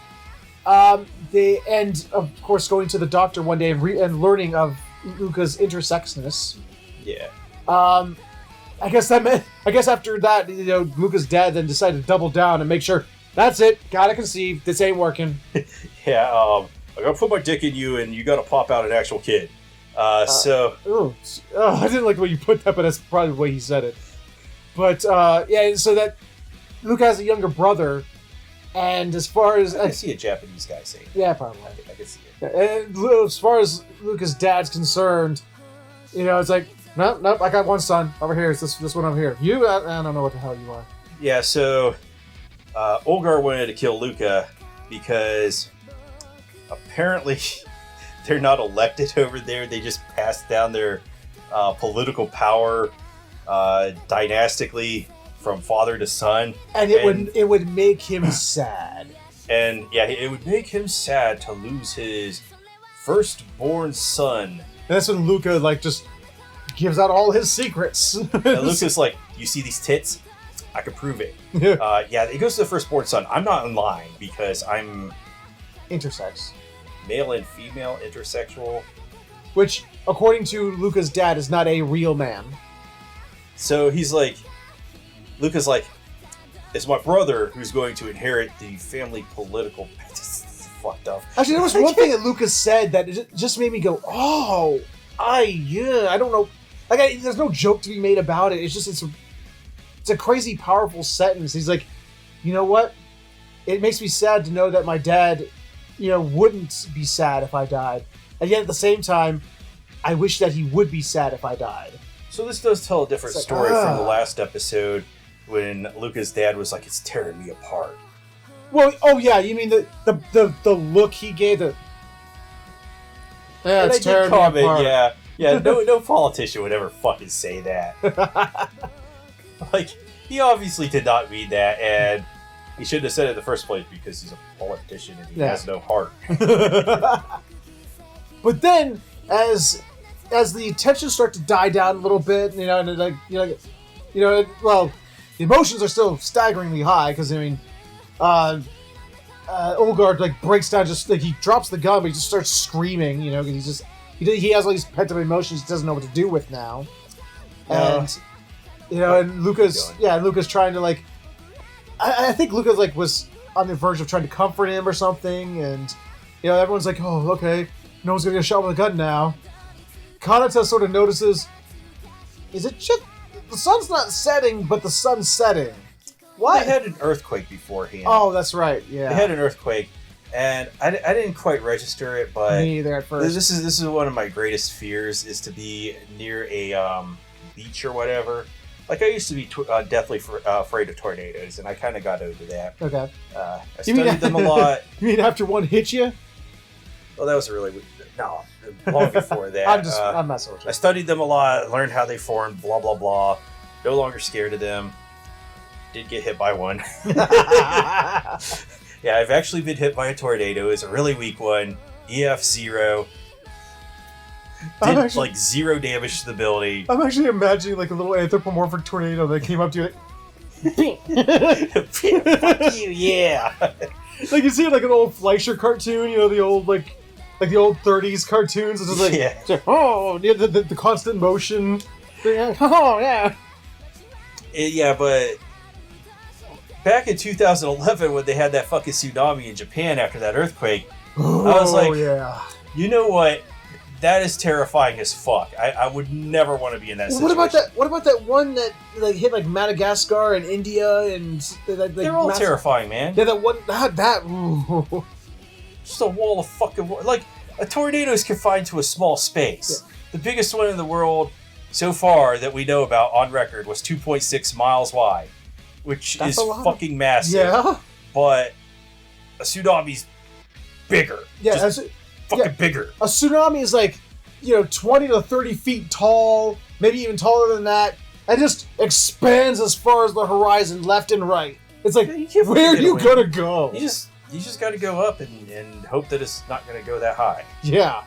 Speaker 1: they end, of course, going to the doctor one day and learning of Luca's intersexness.
Speaker 2: Yeah.
Speaker 1: I guess after that, Luca's dad then decided to double down and make sure, that's it, gotta conceive, this ain't working.
Speaker 2: Yeah, I gotta put my dick in you and you gotta pop out an actual kid.
Speaker 1: I didn't like the way you put that, but that's probably the way he said it. But, so that Luca has a younger brother, and as far as...
Speaker 2: I can see a Japanese guy saying that.
Speaker 1: Yeah, probably.
Speaker 2: I can see it.
Speaker 1: And as far as Luca's dad's concerned, it's like, nope, I got one son over here. It's this one over here. You, I don't know what the hell you are.
Speaker 2: Yeah, so Ulgar wanted to kill Luca because apparently they're not elected over there. They just passed down their political power dynastically from father to son.
Speaker 1: And it would make him sad.
Speaker 2: And yeah, it would make him sad to lose his firstborn son.
Speaker 1: And that's when Luca just gives out all his secrets.
Speaker 2: And Luca's like, you see these tits? I can prove it. It goes to the firstborn son. I'm not in line because I'm
Speaker 1: intersex.
Speaker 2: Male and female, intersexual.
Speaker 1: Which, according to Luca's dad, is not a real man.
Speaker 2: So Luca's like, it's my brother who's going to inherit the family political... This is fucked up.
Speaker 1: Actually, there was one thing that Luca said that just made me go, oh, I don't know. There's no joke to be made about it. It's just, it's a crazy, powerful sentence. He's like, you know what? It makes me sad to know that my dad, wouldn't be sad if I died. And yet at the same time, I wish that he would be sad if I died.
Speaker 2: So this does tell a different story from the last episode when Luca's dad was like, it's tearing me apart.
Speaker 1: Well, oh yeah, you mean the look he gave? It's tearing me apart.
Speaker 2: Yeah, no politician would ever fucking say that. He obviously did not mean that, and he shouldn't have said it in the first place because he's a politician and he has no heart.
Speaker 1: But then, as the tensions start to die down a little bit, well, the emotions are still staggeringly high because, I mean, Olgard, like, breaks down, just, like, he drops the gun, but he just starts screaming, because he has all these pent-up emotions he doesn't know what to do with now. And, and Luca's trying to, like, I think Luca, like, was on the verge of trying to comfort him or something, and, everyone's like, oh, okay, no one's gonna get shot with a gun now. Kanata sort of notices, is it just, the sun's not setting, but the sun's setting. What?
Speaker 2: They had an earthquake beforehand.
Speaker 1: Oh, that's right, yeah.
Speaker 2: They had an earthquake, and I didn't quite register it, but...
Speaker 1: Me either at first.
Speaker 2: This is one of my greatest fears, is to be near a beach or whatever. Like, I used to be deathly afraid of tornadoes, and I kind of got over that.
Speaker 1: Okay.
Speaker 2: I studied them a lot.
Speaker 1: You mean after one hit you?
Speaker 2: Well, that was really... No, long before that.
Speaker 1: I'm messing with you.
Speaker 2: I studied them a lot, learned how they formed, blah, blah, blah. No longer scared of them. Did get hit by one. Yeah, I've actually been hit by a tornado. It's a really weak one. EF0. Did like 0 damage to the building.
Speaker 1: I'm actually imagining like a little anthropomorphic tornado that came up to you like...
Speaker 2: Fuck you, yeah.
Speaker 1: Like you see like an old Fleischer cartoon, the old like the old 30s cartoons. It's just like, the constant motion. Oh, yeah.
Speaker 2: Yeah, but back in 2011 when they had that fucking tsunami in Japan after that earthquake, I was like, you know what? That is terrifying as fuck. I would never want to be in that situation.
Speaker 1: What about that one that like hit like Madagascar and India and
Speaker 2: they're all terrifying, man.
Speaker 1: Yeah, that one that.
Speaker 2: Just a wall of fucking like a tornado is confined to a small space. Yeah. The biggest one in the world so far that we know about on record was 2.6 miles wide, which is fucking massive.
Speaker 1: Yeah,
Speaker 2: but a tsunami's bigger.
Speaker 1: Yeah,
Speaker 2: bigger.
Speaker 1: A tsunami is like 20 to 30 feet tall, maybe even taller than that, and just expands as far as the horizon, left and right. It's like, where are you gonna go?
Speaker 2: You just got to go up and hope that it's not going to go that high.
Speaker 1: Yeah.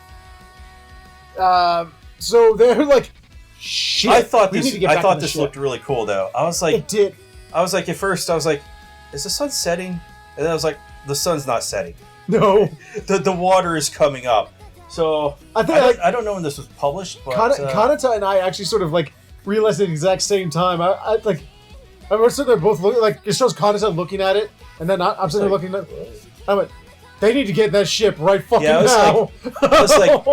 Speaker 1: So they're like, shit.
Speaker 2: I thought this looked really cool though. I was like,
Speaker 1: it did.
Speaker 2: I was like, at first, I was like, is the sun setting? And then I was like, the sun's not setting.
Speaker 1: No.
Speaker 2: The water is coming up. So I don't know when this was published, but
Speaker 1: Kanata and I actually sort of like realized at the exact same time. I remember sitting there both looking, like it shows Kanata looking at it, and then I'm sitting there looking at. I went, they need to get that ship right fucking now.
Speaker 2: I was like,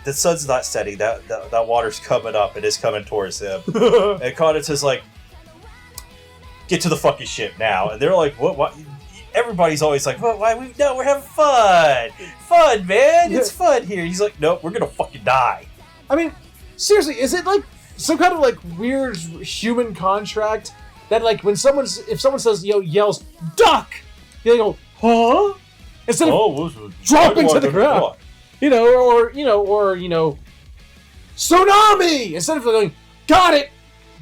Speaker 2: the sun's not setting. That water's coming up. It is coming towards them. And Kanata's like, get to the fucking ship now. And they're like, what? Everybody's always like, well, why? No, we're having fun. Fun, man. It's fun here. He's like, nope, we're going to fucking die.
Speaker 1: I mean, seriously, is it like some kind of like weird human contract that like if someone says, yells, duck, they go, huh? Instead of dropping to the ground. Or tsunami! Instead of going, got it,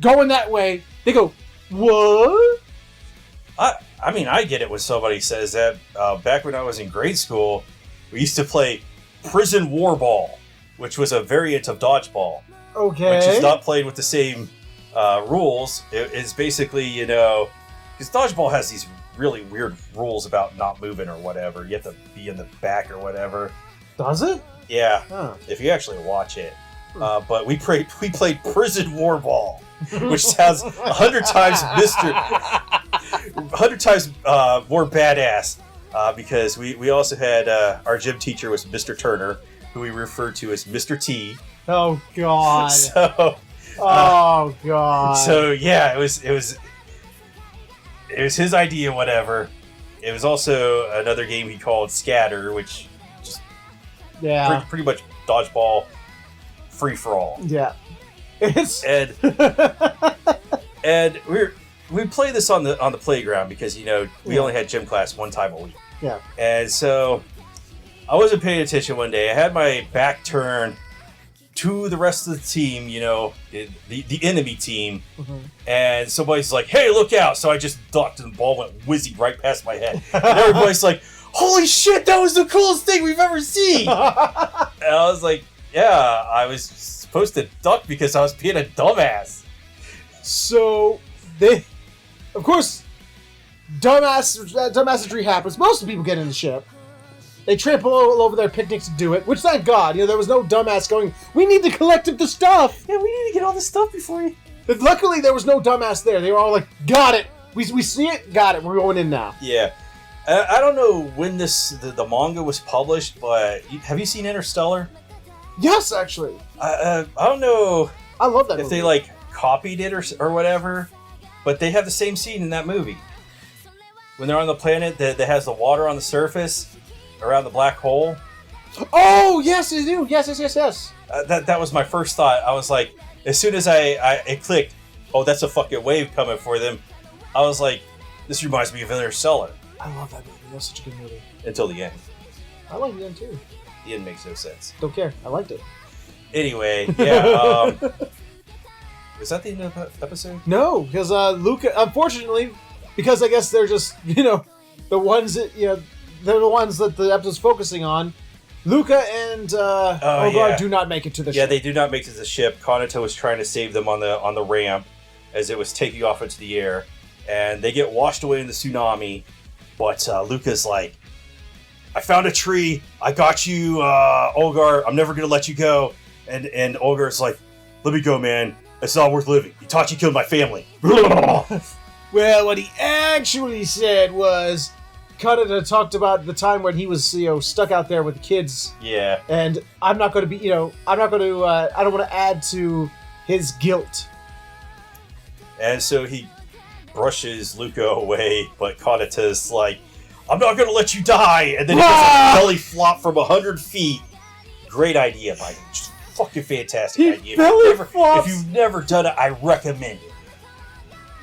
Speaker 1: going that way, they go, what?
Speaker 2: I mean, I get it when somebody says that. Back when I was in grade school, we used to play prison war ball, which was a variant of dodgeball.
Speaker 1: Okay.
Speaker 2: Which is not played with the same rules. It's basically, because dodgeball has these really weird rules about not moving or whatever. You have to be in the back or whatever.
Speaker 1: Does it?
Speaker 2: Yeah.
Speaker 1: Huh.
Speaker 2: If you actually watch it. But we played prison war ball, which sounds 100 times 100 times more badass. Because we also had our gym teacher was Mr. Turner, who we referred to as Mr. T.
Speaker 1: Oh God.
Speaker 2: God.
Speaker 1: So
Speaker 2: yeah, it was his idea, whatever. It was also another game he called Scatter, which just pretty much dodgeball free for all.
Speaker 1: Yeah,
Speaker 2: and we play this on the playground because we only had gym class one time a week.
Speaker 1: Yeah,
Speaker 2: and so I wasn't paying attention one day. I had my back turned to the rest of the team, the enemy team, and somebody's like, "Hey, look out!" So I just ducked, and the ball went whizzing right past my head. And everybody's like, "Holy shit, that was the coolest thing we've ever seen!" And I was like, "Yeah, I was supposed to duck because I was being a dumbass."
Speaker 1: So they, of course, dumbassery happens. Most of the people get in the ship. They trample all over their picnics to do it, which thank God, there was no dumbass going, we need to collect the stuff.
Speaker 2: Yeah, we need to get all this stuff before you...
Speaker 1: But luckily, there was no dumbass there. They were all like, got it. We see it, got it. We're going in now.
Speaker 2: Yeah. I don't know when the manga was published, but have you seen Interstellar?
Speaker 1: Yes, actually.
Speaker 2: I don't know
Speaker 1: I love that
Speaker 2: if
Speaker 1: movie.
Speaker 2: they like copied it or whatever, but they have the same scene in that movie. When they're on the planet that has the water on the surface around the black hole.
Speaker 1: Oh, yes, they do. Yes.
Speaker 2: That was my first thought. I was like, as soon as it clicked, oh, that's a fucking wave coming for them. I was like, this reminds me of Interstellar.
Speaker 1: I love that movie. That's such a good movie.
Speaker 2: Until the end.
Speaker 1: I like the end too.
Speaker 2: The end makes no sense.
Speaker 1: Don't care. I liked it.
Speaker 2: Anyway, yeah. Was that the end of the episode?
Speaker 1: No, because Luca, unfortunately, because I guess they're just, the ones that, they're the ones that the episode's focusing on. Luca and Ogar do not make it to the ship.
Speaker 2: Yeah, they do not make it to the ship. Kanata was trying to save them on the ramp as it was taking off into the air. And they get washed away in the tsunami. But Luca's like, I found a tree. I got you, Olgar. I'm never going to let you go. And Olgar's like, let me go, man. It's not worth living. Itachi killed my family.
Speaker 1: Well, what he actually said was, Kanata talked about the time when he was, stuck out there with the kids.
Speaker 2: Yeah.
Speaker 1: And I'm not going to be, I don't want to add to his guilt.
Speaker 2: And so he brushes Luca away, but Kanata's like, I'm not going to let you die. And then he does a belly flop from 100 feet. Great idea, Mike. Just fucking fantastic idea. If you've never done it, I recommend it.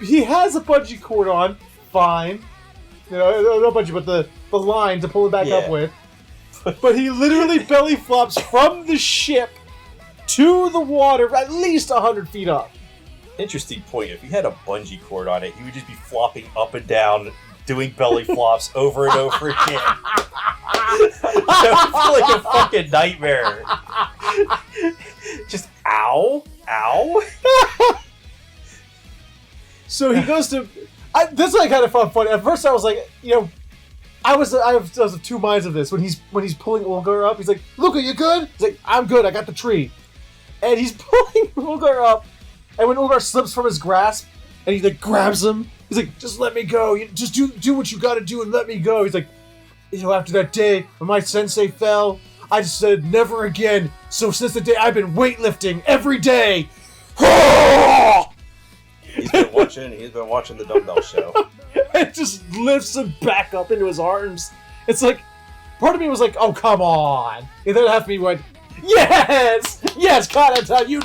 Speaker 1: He has a bungee cord on. Fine. No bungee, but the line to pull it back up with. But he literally belly flops from the ship to the water at least 100 feet up.
Speaker 2: Interesting point. If you had a bungee cord on it, you would just be flopping up and down, doing belly flops over and over again. That would feel like a fucking nightmare. Just ow, ow.
Speaker 1: So he goes to. This I kind of found funny. At first, I was like, I was of two minds of this. When he's pulling Ulgar up, he's like, "Luca, you good?" He's like, "I'm good. I got the tree." And he's pulling Ulgar up, and when Ulgar slips from his grasp, and he like grabs him, he's like, "Just let me go. You just do what you got to do and let me go." He's like, after that day when my sensei fell, I just said never again. So since the day I've been weightlifting every day.
Speaker 2: He's been watching the Dumbbell Show.
Speaker 1: It just lifts him back up into his arms. It's like, part of me was like, oh, come on. And then half of me went, yes, Kanata, you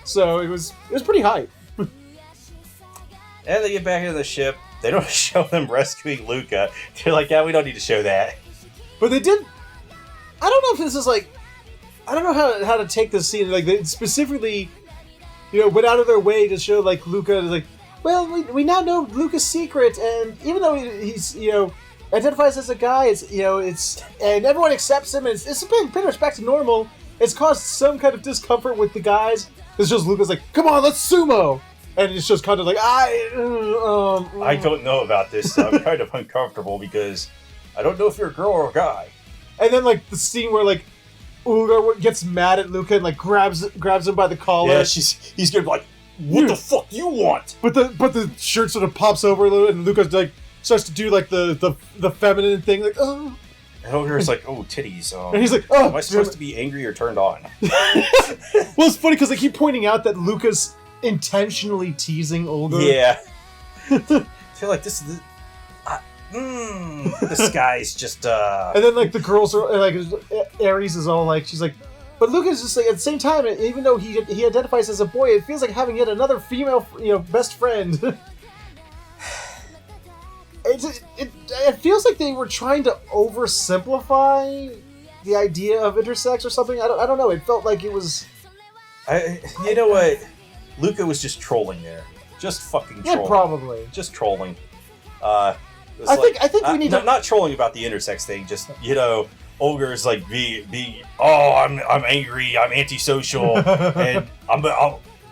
Speaker 1: So it was pretty hype.
Speaker 2: And they get back into the ship. They don't show them rescuing Luca. They're like, yeah, we don't need to show that.
Speaker 1: But they did. I don't know if this is like, I don't know how to take this scene. Like, they specifically, went out of their way to show like Luca like, well, we now know Luca's secret, and even though he's identifies as a guy, it's and everyone accepts him, and it's been pretty much back to normal. It's caused some kind of discomfort with the guys. It's just Luca's like, come on, let's sumo, and it's just kind of like I
Speaker 2: don't know about this. I'm kind of uncomfortable because I don't know if you're a girl or a guy.
Speaker 1: And then like the scene where like Ulgar gets mad at Luca and like grabs him by the collar.
Speaker 2: Yeah, he's gonna be like, what the fuck you want?
Speaker 1: But the shirt sort of pops over a little, and Luca's like starts to do like the feminine thing, like oh.
Speaker 2: And Ulgar's like, oh, titties.
Speaker 1: And he's like, oh,
Speaker 2: am I supposed to be angry or turned on?
Speaker 1: Well, it's funny because they keep pointing out that Luca's intentionally teasing Ulgar.
Speaker 2: Yeah. I feel like this is this guy's just
Speaker 1: And then like the girls are like, Aries is all like, she's like, but Luca's just like, at the same time, even though he identifies as a boy, it feels like having yet another female best friend. It feels like they were trying to oversimplify the idea of intersex or something. I don't know. It felt like it was.
Speaker 2: You know what? Luca was just trolling there. Just fucking trolling.
Speaker 1: Yeah, probably.
Speaker 2: Just trolling.
Speaker 1: I think we need to
Speaker 2: not trolling about the intersex thing. Just Olgar's like be I'm angry. I'm antisocial, and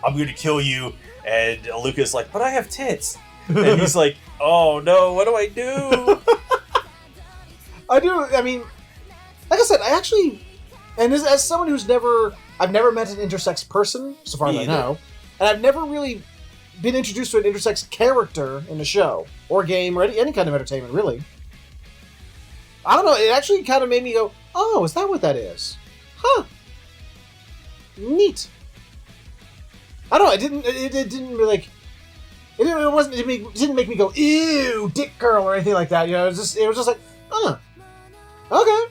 Speaker 2: I'm going to kill you. And Luca's like, but I have tits. And he's like, oh no, what do I do?
Speaker 1: I mean, like I said, I actually, and as someone I've never met an intersex person, so far as I know, and I've never really been introduced to an intersex character in a show, or game, or any kind of entertainment, really. I don't know, it actually kind of made me go, oh, is that what that is? Huh. Neat. I don't know, it didn't really, like, it didn't make me go, ew, dick girl, or anything like that, you know, it was just like, huh. Okay.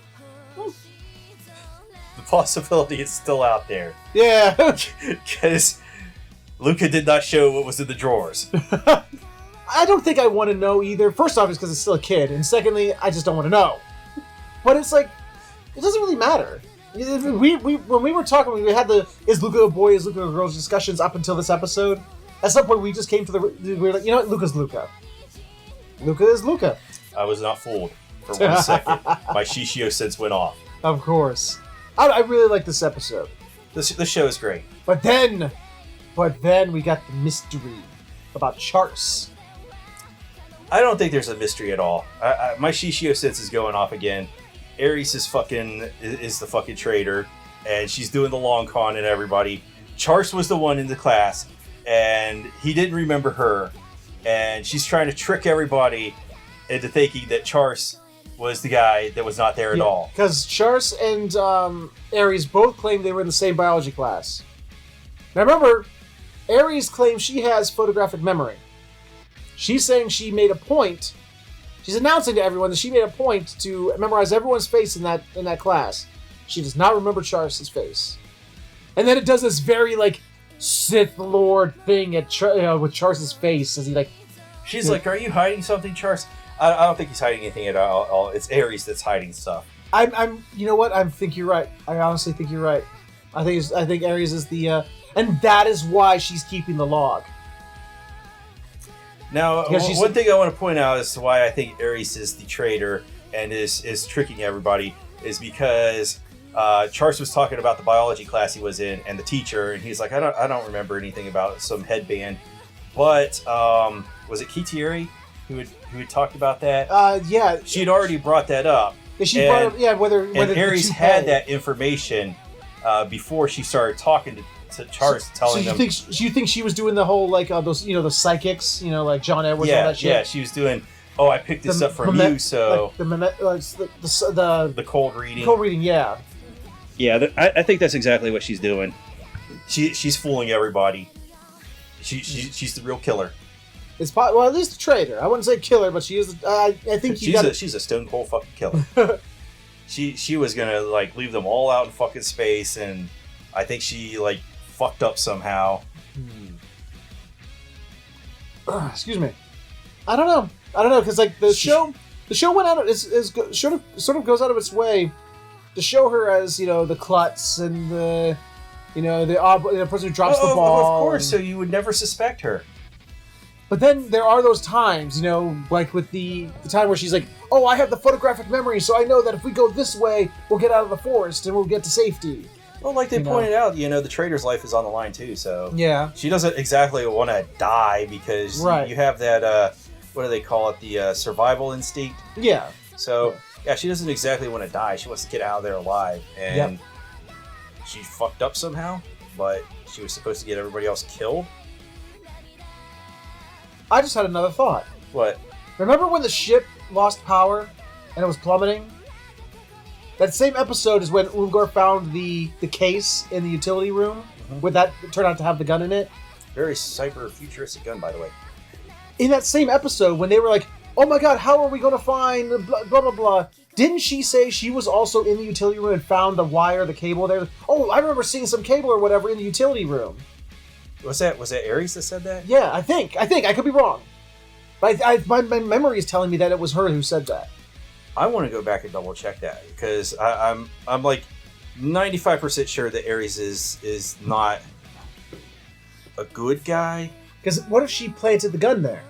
Speaker 2: The possibility is still out there.
Speaker 1: Yeah.
Speaker 2: Because Luca did not show what was in the drawers.
Speaker 1: I don't think I want to know either. First off, it's because it's still a kid. And secondly, I just don't want to know. But it's like, it doesn't really matter. When we were talking, we had the is Luca a boy, is Luca a girl discussions up until this episode. At some point, we just came to we were like, you know what, Luca's Luca. Luca is Luca.
Speaker 2: I was not fooled for 1 second. My Shishio sense went off.
Speaker 1: Of course. I really like this episode.
Speaker 2: This show is great.
Speaker 1: But then we got the mystery about Charse.
Speaker 2: I don't think there's a mystery at all. My Shishio sense is going off again. Ares is the fucking traitor, and she's doing the long con and everybody. Charse was the one in the class, and he didn't remember her, and she's trying to trick everybody into thinking that Charse was the guy that was not there at all.
Speaker 1: Because Charse and Ares both claim they were in the same biology class. Now remember, Ares claims she has photographic memory. She's saying she made a point. She's announcing to everyone that she made a point to memorize everyone's face in that class. She does not remember Charse's face. And then it does this very like Sith Lord thing with Charse's face as he like.
Speaker 2: She's like, "Are you hiding something, Charse?" I don't think he's hiding anything at all. It's Ares that's hiding stuff.
Speaker 1: I'm. You know what? I think you're right. I honestly think you're right. I think Ares is the, and that is why she's keeping the log.
Speaker 2: Now, one thing I want to point out as to why I think Ares is the traitor and is tricking everybody is because Charse was talking about the biology class he was in and the teacher, and he's like, I don't remember anything about some headband, but was it Kitieri who had talked about that?
Speaker 1: Yeah,
Speaker 2: she'd already brought that up.
Speaker 1: She brought up, yeah, whether
Speaker 2: Ares had that information before she started talking to Charse, telling them.
Speaker 1: So you think she was doing the whole like those the psychics, like John Edwards and all that shit?
Speaker 2: Yeah, she was doing. Oh, I picked this up from you, so
Speaker 1: like the
Speaker 2: cold reading.
Speaker 1: Cold reading, yeah.
Speaker 2: Yeah, I think that's exactly what she's doing. She's fooling everybody. She's the real killer.
Speaker 1: It's well, at least a traitor. I wouldn't say killer, but she is. I think
Speaker 2: she's a stone cold fucking killer. She was gonna like leave them all out in fucking space, and I think she like fucked up somehow.
Speaker 1: Excuse me. I don't know, because like the show went out sort of goes out of its way to show her as the klutz and the the person who drops the ball.
Speaker 2: Of course, so you would never suspect her.
Speaker 1: But then there are those times, like with the time where she's like, "Oh, I have the photographic memory, so I know that if we go this way, we'll get out of the forest and we'll get to safety."
Speaker 2: Well, like they pointed out, the traitor's life is on the line too, so
Speaker 1: yeah,
Speaker 2: she doesn't exactly want to die because you have that what do they call it, the survival instinct?
Speaker 1: Yeah.
Speaker 2: So yeah, she doesn't exactly want to die. She wants to get out of there alive, and she fucked up somehow. But she was supposed to get everybody else killed.
Speaker 1: I just had another thought.
Speaker 2: What?
Speaker 1: Remember when the ship lost power and it was plummeting? That same episode is when Ungor found the case in the utility room with that turned out to have the gun in it.
Speaker 2: Very cyber futuristic gun, by the way.
Speaker 1: In that same episode, when they were like, "Oh my god, how are we going to find blah, blah, blah, blah," didn't she say she was also in the utility room and found the wire, the cable there? Oh, I remember seeing some cable or whatever in the utility room.
Speaker 2: Was that Ares that said that?
Speaker 1: Yeah, I think. I could be wrong. But my memory is telling me that it was her who said that.
Speaker 2: I want to go back and double check that because I'm like 95% sure that Ares is not a good guy.
Speaker 1: Because what if she planted the gun there?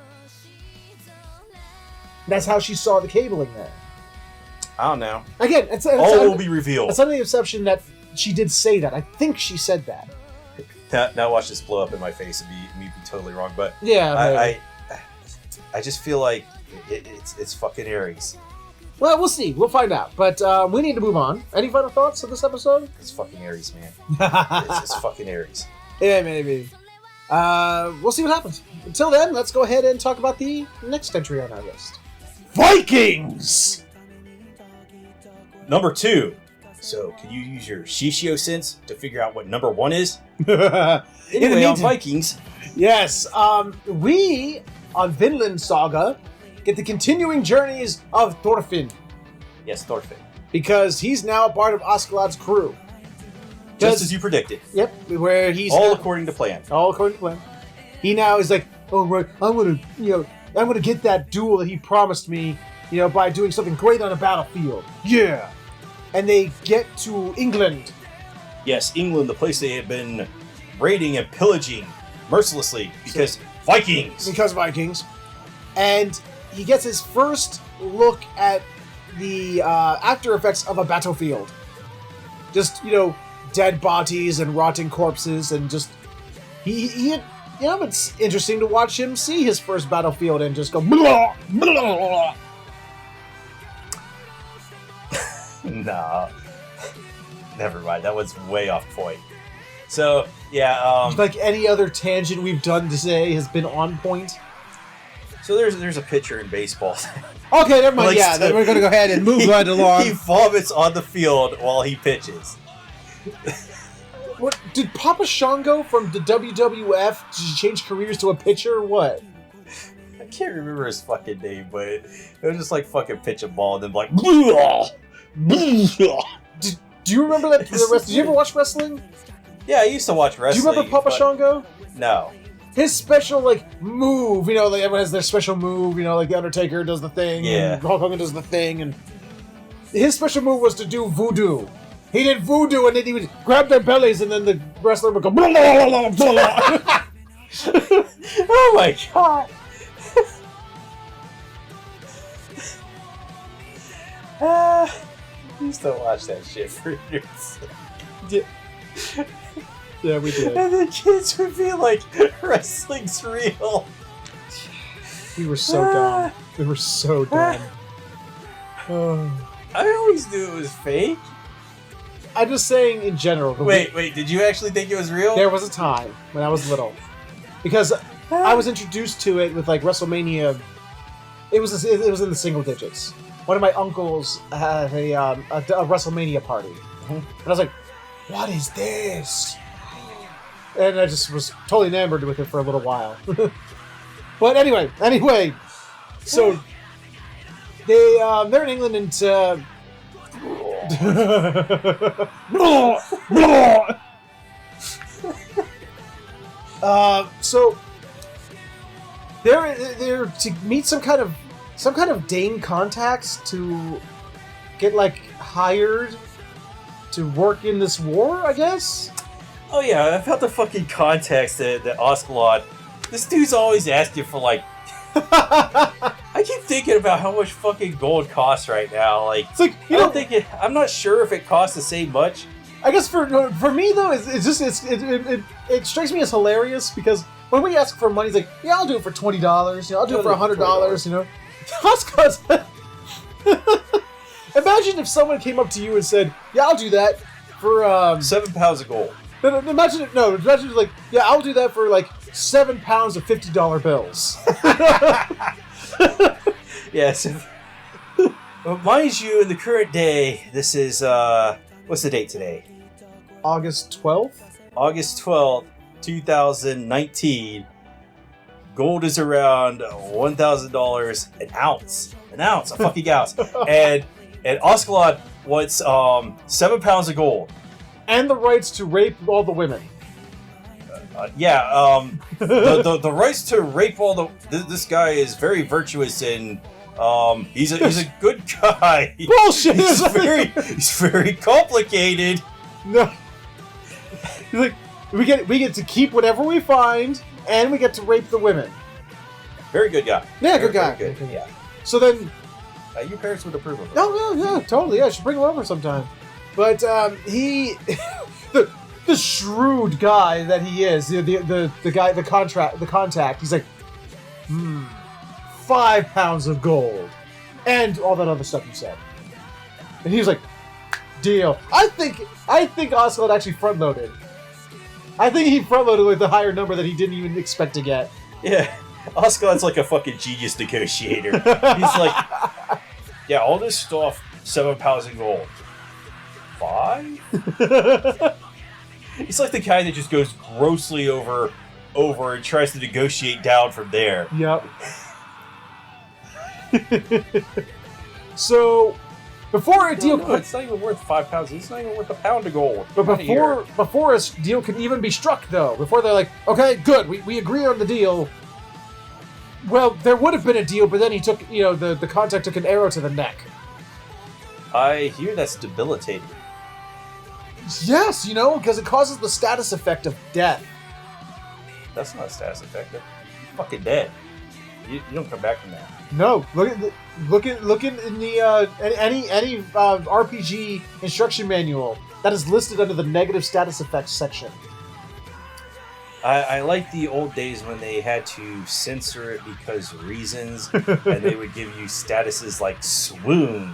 Speaker 1: That's how she saw the cabling there.
Speaker 2: I don't know.
Speaker 1: Again,
Speaker 2: all will be revealed.
Speaker 1: It's under the exception that she did say that. I think she said that.
Speaker 2: Now watch this blow up in my face and me be totally wrong, but
Speaker 1: Yeah,
Speaker 2: I just feel like it's fucking Aries.
Speaker 1: well, we'll see. We'll find out. But we need to move on. Any final thoughts of this episode?
Speaker 2: It's fucking Aries, man. It's fucking Aries.
Speaker 1: Yeah, maybe. We'll see what happens. Until then, let's go ahead and talk about the next entry on our list. Vikings!
Speaker 2: Number 2. So, can you use your Shishio sense to figure out what number 1 is? Anyway, on Vikings.
Speaker 1: Yes, we, on Vinland Saga, get the continuing journeys of Thorfinn.
Speaker 2: Yes, Thorfinn.
Speaker 1: Because he's now a part of Askeladd's crew.
Speaker 2: Just as you predicted.
Speaker 1: Yep, where he's...
Speaker 2: All according to plan.
Speaker 1: All according to plan. He now is like, oh, right, I'm gonna get that duel that he promised me, by doing something great on a battlefield. Yeah! And they get to England.
Speaker 2: Yes, England, the place they have been raiding and pillaging mercilessly because Vikings.
Speaker 1: Because Vikings. And he gets his first look at the after effects of a battlefield. Just, dead bodies and rotting corpses and just... it's interesting to watch him see his first battlefield and just go... Blah, blah.
Speaker 2: Nah. Never mind. That was way off point. So, yeah,
Speaker 1: like any other tangent we've done today has been on point.
Speaker 2: So there's a pitcher in baseball.
Speaker 1: Okay, never mind. Yeah, then we're going to go ahead and move right along.
Speaker 2: He vomits on the field while he pitches.
Speaker 1: What did Papa Shango from the WWF change careers to a pitcher or what?
Speaker 2: I can't remember his fucking name, but it was just like fucking pitch a ball and then like...
Speaker 1: Do you remember that? Did you ever watch wrestling?
Speaker 2: Yeah, I used to watch wrestling.
Speaker 1: Do you remember Papa Shango?
Speaker 2: No.
Speaker 1: His special, move, like everyone has their special move, like The Undertaker does the thing, and Hulk Hogan does the thing, and his special move was to do voodoo. He did voodoo, and then he would grab their bellies, and then the wrestler would go, blah, blah, blah, blah, blah.
Speaker 2: Oh my god. I used to watch that shit for years.
Speaker 1: Yeah, we did.
Speaker 2: And the kids would be like, wrestling's real.
Speaker 1: We were so dumb. We were so dumb.
Speaker 2: I always knew it was fake.
Speaker 1: I'm just saying in general.
Speaker 2: Wait, did you actually think it was real?
Speaker 1: There was a time when I was little. Because I was introduced to it with WrestleMania. It was in the single digits. One of my uncles had a WrestleMania party. And I was like, what is this? And I just was totally enamored with it for a little while. But anyway, so they're in England and so they're to meet some kind of Dane contacts to get hired to work in this war, I guess.
Speaker 2: Oh yeah, I felt the fucking context that Oscalon. This dude's always asking for I keep thinking about how much fucking gold costs right now. I'm not sure if it costs the same much.
Speaker 1: I guess for me though, it strikes me as hilarious because when we ask for money, it's like, yeah, I'll do it for $20. I'll do it for $100. Oscalon. Imagine if someone came up to you and said, yeah, I'll do that for
Speaker 2: 7 pounds of gold.
Speaker 1: Imagine yeah, I'll do that for 7 pounds of $50 bills.
Speaker 2: Yes. Mind you, in the current day, this is what's the date today?
Speaker 1: August 12th?
Speaker 2: August 12th, 2019. Gold is around $1,000 an ounce. A fucking ounce. And Oscalon wants 7 pounds of gold.
Speaker 1: And the rights to rape all the women.
Speaker 2: The rights to rape all the... This guy is very virtuous and he's a good guy.
Speaker 1: Bullshit!
Speaker 2: He's very complicated.
Speaker 1: No. We get to keep whatever we find, and we get to rape the women.
Speaker 2: Very good guy.
Speaker 1: Yeah, good guy.
Speaker 2: Very good. Yeah.
Speaker 1: So then...
Speaker 2: your parents would approve of it.
Speaker 1: Oh, yeah, totally. Yeah, I should bring him over sometime. But he... the shrewd guy that he is, the guy, the contact, he's like, 5 pounds of gold, and all that other stuff you said. And he was like, deal. I think Oscar actually front-loaded. I think he front-loaded with the higher number that he didn't even expect to get.
Speaker 2: Yeah, Oscard's like a fucking genius negotiator. He's like, yeah, all this stuff, 7 pounds of gold. 5? He's like the guy that just goes grossly over and tries to negotiate down from there.
Speaker 1: Yep. So, before a deal...
Speaker 2: No, it's not even worth 5 pounds. It's not even worth a pound of gold.
Speaker 1: But before a deal can even be struck, though, before they're like, okay, good, we agree on the deal. Well, there would have been a deal, but then he took, the contact took an arrow to the neck.
Speaker 2: I hear that's debilitating.
Speaker 1: Yes, because it causes the status effect of death.
Speaker 2: That's not a status effect. You're fucking dead. You don't come back from that.
Speaker 1: No, look in the any RPG instruction manual that is listed under the negative status effects section.
Speaker 2: I like the old days when they had to censor it because reasons, and they would give you statuses like swoon.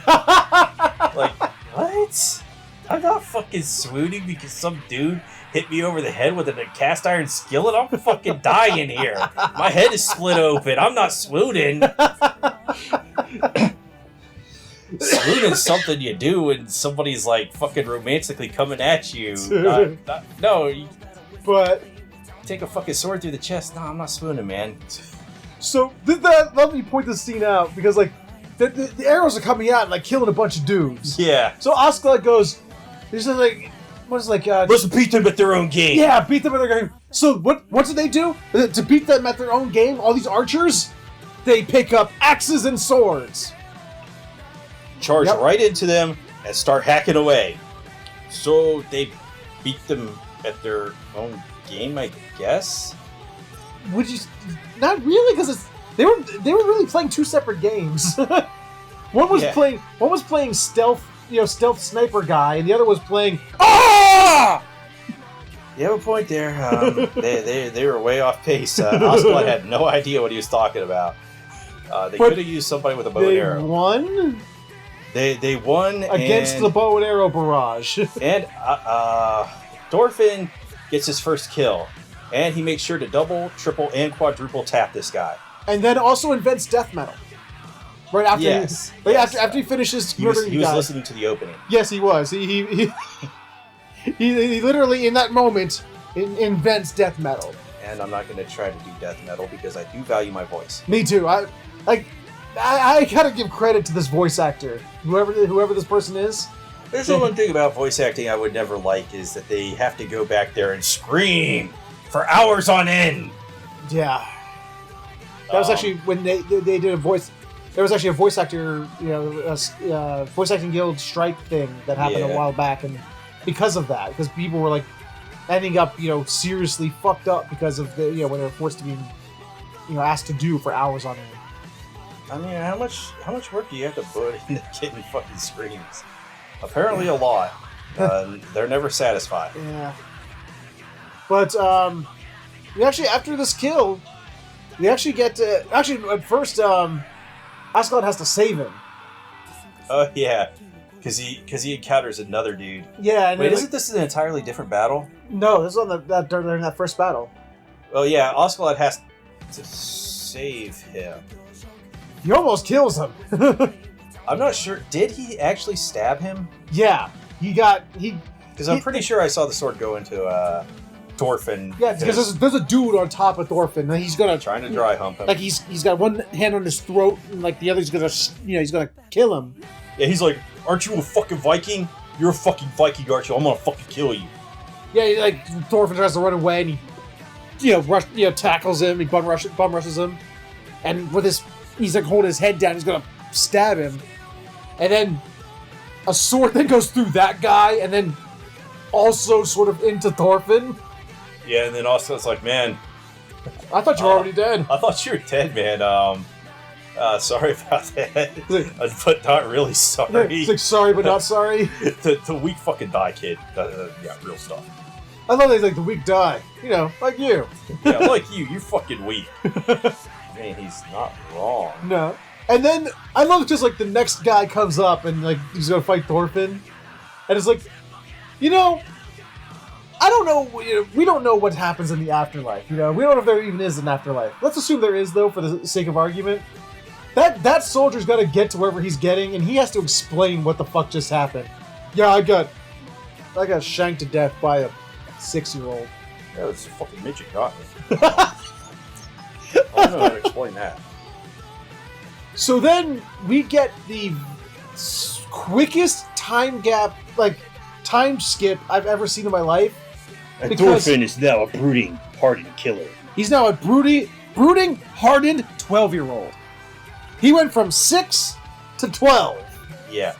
Speaker 2: Like, what? I'm not fucking swooning because some dude hit me over the head with a cast iron skillet. I'm fucking dying here. My head is split open. I'm not swooning. Swooning's something you do when somebody's like fucking romantically coming at you.
Speaker 1: But
Speaker 2: take a fucking sword through the chest. No, I'm not swooning, man.
Speaker 1: So let me point this scene out because like the arrows are coming out and like killing a bunch of dudes.
Speaker 2: Yeah.
Speaker 1: So Oscar goes, he's just like, what is like?
Speaker 2: Let's beat them at their own game.
Speaker 1: Yeah, beat them at their game. So what did they do to beat them at their own game? All these archers, they pick up axes and swords,
Speaker 2: charge right into them, and start hacking away. So they beat them at their own game, I guess.
Speaker 1: Would you? Not really, because they were really playing two separate games. One was playing stealth, stealth sniper guy, and the other was playing. Ah!
Speaker 2: You have a point there. They were way off pace. Oscar had no idea what he was talking about. They could have used somebody with a bow and arrow.
Speaker 1: They won.
Speaker 2: They won
Speaker 1: against the bow and arrow barrage.
Speaker 2: And Thorfinn gets his first kill, and he makes sure to double, triple, and quadruple tap this guy.
Speaker 1: And then also invents death metal. Right after, after he finishes
Speaker 2: he was listening to the opening.
Speaker 1: Yes, he was. He literally in that moment invents death metal.
Speaker 2: And I'm not going to try to do death metal because I do value my voice.
Speaker 1: Me too. I gotta give credit to this voice actor, whoever this person is.
Speaker 2: There's the one thing about voice acting I would never like is that they have to go back there and scream for hours on end.
Speaker 1: Yeah. That was actually when they did a voice. There was actually a voice actor, voice acting guild strike thing that happened a while back, and because of that, because people were like ending up, seriously fucked up because of the, when they were forced to be, asked to do for hours on end.
Speaker 2: I mean, how much work do you have to put into getting fucking screams? Apparently a lot. They're never satisfied.
Speaker 1: Yeah. But we actually, after this kill, we actually get to at first Ascalon has to save him.
Speaker 2: Oh yeah, because he encounters another dude.
Speaker 1: Yeah. And
Speaker 2: wait, isn't this an entirely different battle?
Speaker 1: No, this is on during that first battle.
Speaker 2: Oh yeah, Ascalon has to save him.
Speaker 1: He almost kills him.
Speaker 2: I'm not sure. Did he actually stab him?
Speaker 1: Yeah, because
Speaker 2: I'm pretty sure I saw the sword go into Thorfinn.
Speaker 1: Yeah, because there's a dude on top of Thorfinn, and he's
Speaker 2: trying to dry hump him.
Speaker 1: Like he's got one hand on his throat, and like the other's gonna he's gonna kill him.
Speaker 2: Yeah, he's like, "Aren't you a fucking Viking? You're a fucking Viking, aren't you? I'm gonna fucking kill you."
Speaker 1: Yeah, like Thorfinn tries to run away, and he tackles him, he bum rushes him, and with he's like holding his head down, he's gonna stab him, and then a sword then goes through that guy, and then also sort of into Thorfinn.
Speaker 2: Yeah, and then also it's like, man,
Speaker 1: I thought you were already dead.
Speaker 2: I thought you were dead, man. Sorry about that.
Speaker 1: Like,
Speaker 2: But not really sorry.
Speaker 1: it's like, sorry, but not sorry.
Speaker 2: the weak fucking die kid. Yeah, real stuff.
Speaker 1: I love that, like, the weak die. You know, like you.
Speaker 2: Yeah, like you fucking weak. I mean, he's not wrong.
Speaker 1: No. And then, I love just, like, the next guy comes up and, like, he's gonna fight Thorfinn. And it's like, you know, I don't know, you know, we don't know what happens in the afterlife, you know? We don't know if there even is an afterlife. Let's assume there is, though, for the sake of argument. That soldier's gotta get to wherever he's getting, and he has to explain what the fuck just happened. Yeah, I got shanked to death by a 6-year-old.
Speaker 2: Yeah, this fucking midget got me. I don't know how to explain that.
Speaker 1: So then we get the quickest time gap, like time skip I've ever seen in my life.
Speaker 3: And
Speaker 1: Because-
Speaker 3: Thorfinn is now a brooding, hardened killer.
Speaker 1: He's now a brooding, hardened 12-year-old. He went from 6 to 12.
Speaker 2: Yeah,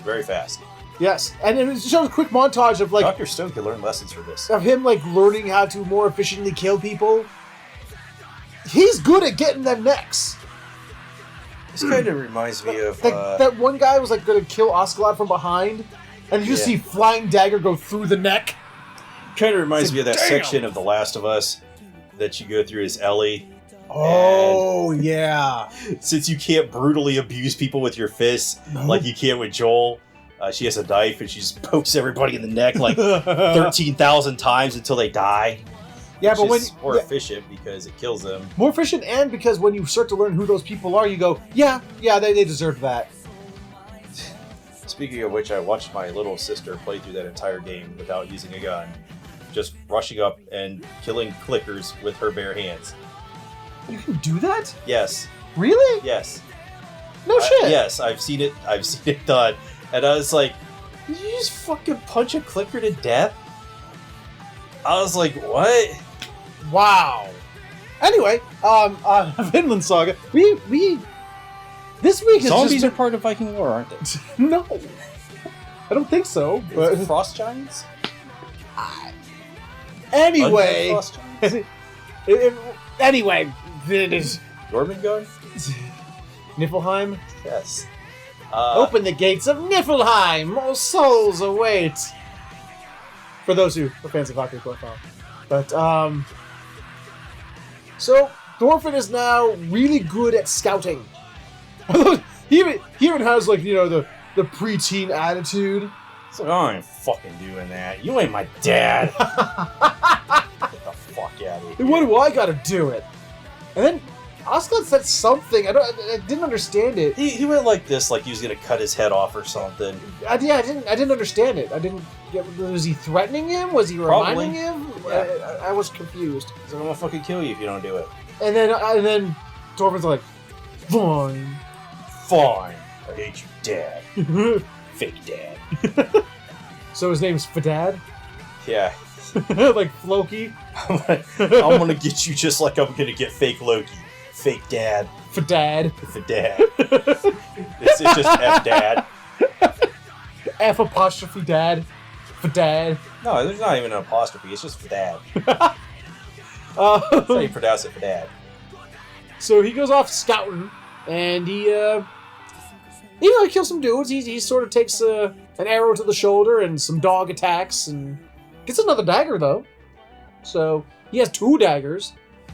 Speaker 2: very fast.
Speaker 1: Yes, and it shows a quick montage of like
Speaker 2: Dr. Stone could learn lessons from this.
Speaker 1: of him like learning how to more efficiently kill people. He's good at getting them necks.
Speaker 2: This kind of reminds me of...
Speaker 1: That one guy was like going to kill Oscalot from behind, and you just see flying dagger go through the neck.
Speaker 2: Kind of reminds
Speaker 1: It's
Speaker 2: me of that
Speaker 1: damn.
Speaker 2: section of The Last of Us that you go through as Ellie.
Speaker 1: Oh yeah.
Speaker 2: Since you can't brutally abuse people with your fists like you can with Joel, she has a knife and she just pokes everybody in the neck like 13,000 times until they die.
Speaker 1: Yeah, but
Speaker 2: which
Speaker 1: when
Speaker 2: is more efficient because it kills them.
Speaker 1: more efficient, and because when you start to learn who those people are, you go, yeah, they deserve that.
Speaker 2: Speaking of which, I watched my little sister play through that entire game without using a gun, just rushing up and killing clickers with her bare hands.
Speaker 1: You can do that?
Speaker 2: Yes,
Speaker 1: Really?
Speaker 2: yes.
Speaker 1: No shit.
Speaker 2: Yes, I've seen it done. And I was like, did you just fucking punch a clicker to death? I was like, what?
Speaker 1: Wow. Anyway, Vinland Saga. We this week has
Speaker 3: Zombies
Speaker 1: just
Speaker 3: are part of Viking lore, aren't they?
Speaker 1: been, no. I don't think so. But
Speaker 2: Frost giants?
Speaker 1: anyway,
Speaker 2: Undead Frost giants?
Speaker 1: anyway, it is
Speaker 2: Jormungand?
Speaker 1: Niflheim.
Speaker 2: Yes.
Speaker 1: Open the gates of Niflheim. More souls await. For those who are fans of Valkyrie Profile. But so Thorfinn is now really good at scouting. he even has like, you know, the preteen attitude.
Speaker 2: It's like, I ain't fucking doing that. You ain't my dad. Get the fuck out of here.
Speaker 1: What do I gotta do it? And then Oscar said something. I didn't understand it.
Speaker 2: He went like this, like he was gonna cut his head off or something.
Speaker 1: I didn't understand it. I didn't get. Was he threatening him? Was he
Speaker 2: Probably.
Speaker 1: reminding him?
Speaker 2: Yeah.
Speaker 1: I was confused.
Speaker 2: He's like, I'm gonna fucking kill you if you don't do it.
Speaker 1: And then Torben's like, fine.
Speaker 2: Fine. I hate you, dad. Fake dad.
Speaker 1: So his name's Fadad,
Speaker 2: Yeah.
Speaker 1: like Floki.
Speaker 2: I'm gonna get you just like I'm gonna get fake Loki. Fake dad.
Speaker 1: Fadad.
Speaker 2: For dad. It's just F dad.
Speaker 1: F apostrophe dad. Fadad.
Speaker 2: No, there's not even an apostrophe. It's just for dad. That's how you pronounce it for dad.
Speaker 1: So he goes off scouting, and he kills some dudes. He sort of takes an arrow to the shoulder and some dog attacks, and gets another dagger though. So he has 2 daggers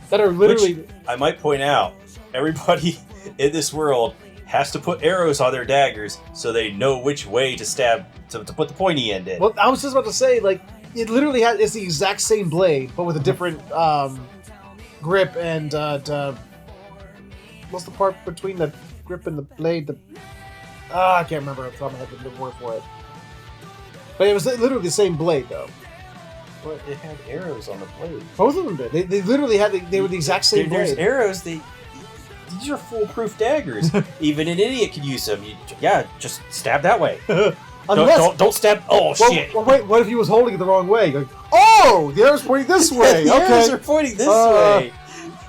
Speaker 1: that are literally.
Speaker 2: Which, I might point out, everybody in this world has to put arrows on their daggers so they know which way to stab, to put the pointy end in.
Speaker 1: Well, I was just about to say, like, it literally it's the exact same blade, but with a different grip and what's the part between the grip and the blade? I can't remember off the top of my head the word for it. But it was literally the same blade, though.
Speaker 2: But it had arrows on the blade.
Speaker 1: Both of them did. They literally had. They were the exact same
Speaker 2: There's
Speaker 1: blade.
Speaker 2: arrows. These are foolproof daggers. Even an idiot could use them. Just stab that way.
Speaker 1: Unless,
Speaker 2: Don't stab. Oh shit!
Speaker 1: Well, wait. What if he was holding it the wrong way? Like, oh, the arrow's pointing this way.
Speaker 2: The arrows are
Speaker 1: Okay.
Speaker 2: pointing this way.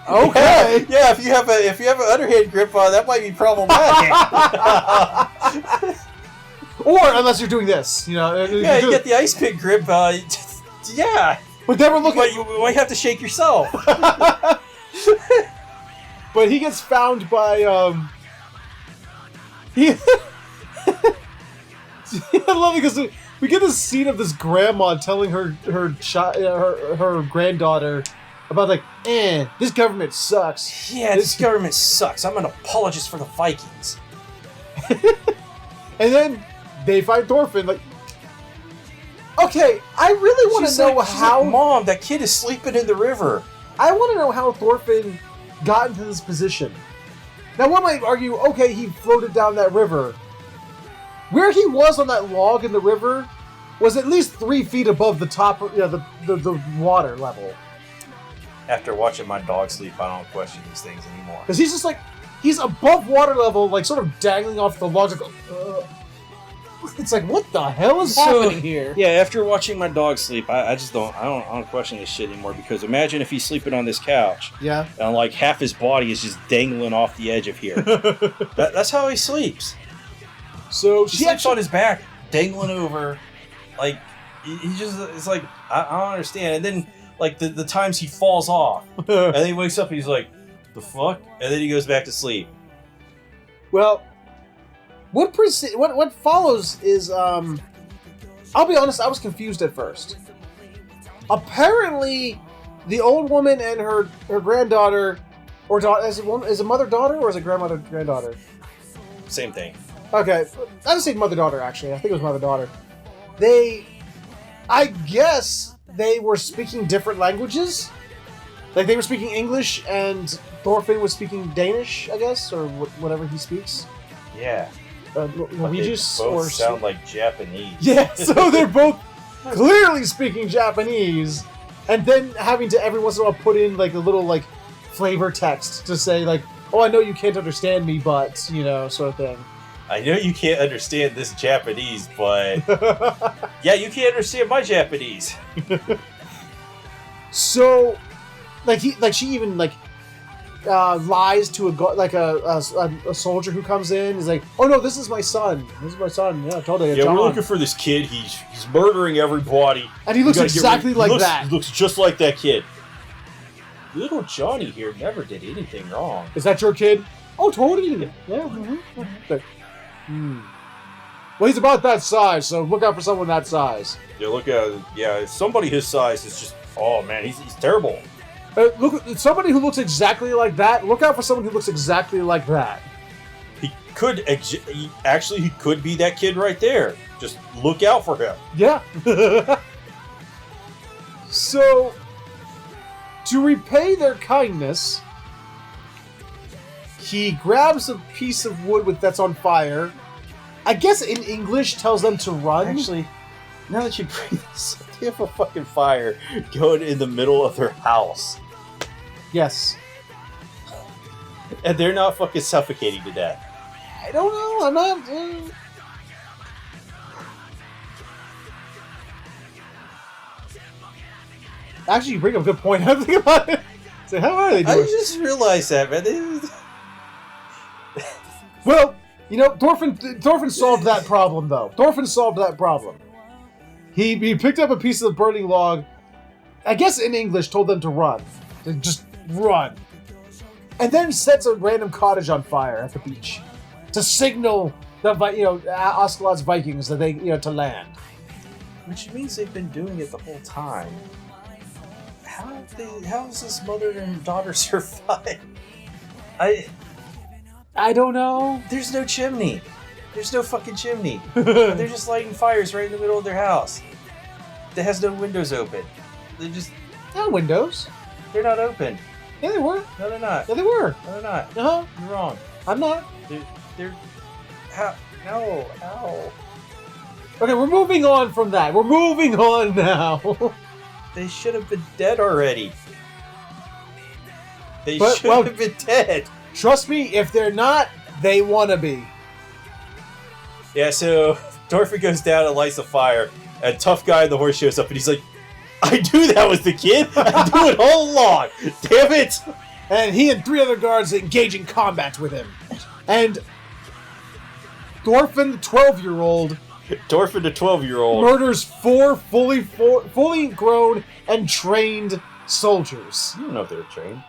Speaker 1: Okay.
Speaker 2: Yeah, if you have an underhand grip on, that might be problematic.
Speaker 1: Or unless you're doing this, you know.
Speaker 2: Yeah, you get the ice pick grip. Yeah,
Speaker 1: But never look
Speaker 2: but
Speaker 1: at.
Speaker 2: you might have to shake yourself.
Speaker 1: But he gets found by I love it because we get this scene of this grandma telling her granddaughter about like, this government sucks.
Speaker 2: Yeah, this government sucks. I'm an apologist for the Vikings.
Speaker 1: And then they find Thorfinn. Like, okay, I really want to know how.
Speaker 2: Mom, that kid is sleeping in the river.
Speaker 1: I want to know how Thorfinn got into this position. Now, one might argue, okay, he floated down that river. Where he was on that log in the river was at least 3 feet above the top, the water level.
Speaker 2: After watching my dog sleep, I don't question these things anymore.
Speaker 1: Because he's just like, he's above water level, like sort of dangling off the logs. Like, it's like, what the hell is happening here?
Speaker 3: Yeah, after watching my dog sleep, I don't question this shit anymore, because imagine if he's sleeping on this couch.
Speaker 1: Yeah.
Speaker 3: And like half his body is just dangling off the edge of here.
Speaker 2: That's how he sleeps.
Speaker 1: So
Speaker 2: He sleeps on his back, dangling over. Like, he just, it's like, I don't understand. And then, like, the times he falls off, and then he wakes up and he's like, the fuck? And then he goes back to sleep.
Speaker 1: Well, what follows is, I'll be honest, I was confused at first. Apparently, the old woman and her granddaughter, or daughter, is it mother-daughter or is it grandmother-granddaughter?
Speaker 2: Same thing.
Speaker 1: Okay, I just say mother-daughter, actually. I think it was mother-daughter. I guess they were speaking different languages. Like, they were speaking English, and Thorfinn was speaking Danish, I guess, or whatever he speaks.
Speaker 2: Yeah.
Speaker 1: Norwegian
Speaker 2: or sound like Japanese.
Speaker 1: Yeah, so they're both clearly speaking Japanese, and then having to every once in a while put in like a little like flavor text to say like, "Oh, I know you can't understand me, but sort of thing."
Speaker 2: I know you can't understand this Japanese, but yeah, you can't understand my Japanese.
Speaker 1: So, she even lies to a soldier who comes in. He's like, "Oh no, this is my son. This is my son." Yeah, totally.
Speaker 2: Yeah,
Speaker 1: John.
Speaker 2: we're looking for this kid. He's murdering everybody,
Speaker 1: and he looks exactly like that.
Speaker 2: He looks just like that kid. Little Johnny here never did anything wrong.
Speaker 1: Is that your kid? Oh, totally. Yeah. Mm-hmm. Well, he's about that size, so look out for someone that size.
Speaker 2: Yeah, somebody his size is just. Oh man, he's terrible.
Speaker 1: Look, somebody who looks exactly like that. Look out for someone who looks exactly like that.
Speaker 2: He could he could be that kid right there. Just look out for him.
Speaker 1: Yeah. So, to repay their kindness, he grabs a piece of wood that's on fire. I guess in English tells them to run.
Speaker 2: Actually, now that you bring this up, they have a fucking fire going in the middle of their house.
Speaker 1: Yes.
Speaker 2: And they're not fucking suffocating to death.
Speaker 1: I don't know. I'm not. Actually, you bring up a good point. I don't think about it. So how are they doing?
Speaker 2: I just realized that, man.
Speaker 1: Well, Thorfinn solved that problem, though. Thorfinn solved that problem. He picked up a piece of the burning log, I guess in English, told them to run. To just run. And then sets a random cottage on fire at the beach to signal the Askeladd's Vikings that they to land.
Speaker 2: Which means they've been doing it the whole time. How has this mother and daughter survived?
Speaker 1: I don't know.
Speaker 2: There's no chimney. There's no fucking chimney. They're just lighting fires right in the middle of their house. That has no windows open. They're just...
Speaker 1: No windows.
Speaker 2: They're not open.
Speaker 1: Yeah, they were.
Speaker 2: No, they're not.
Speaker 1: Yeah, they were.
Speaker 2: No, they're not.
Speaker 1: Uh-huh.
Speaker 2: You're wrong.
Speaker 1: I'm not.
Speaker 2: They're... How? No. How?
Speaker 1: Okay, we're moving on from that. We're moving on now.
Speaker 2: They should have been dead already. They should have been dead.
Speaker 1: Trust me, if they're not, they want to be.
Speaker 2: Yeah, so Thorfinn goes down and lights a fire, and tough guy in the horse shows up, and he's like, I knew that was the kid! I knew it all along! Damn it!
Speaker 1: And he and 3 other guards engage in combat with him. And Thorfinn, the 12-year-old...
Speaker 2: Thorfinn, the 12-year-old...
Speaker 1: murders 4 fully grown and trained soldiers.
Speaker 2: You don't know if they were trained.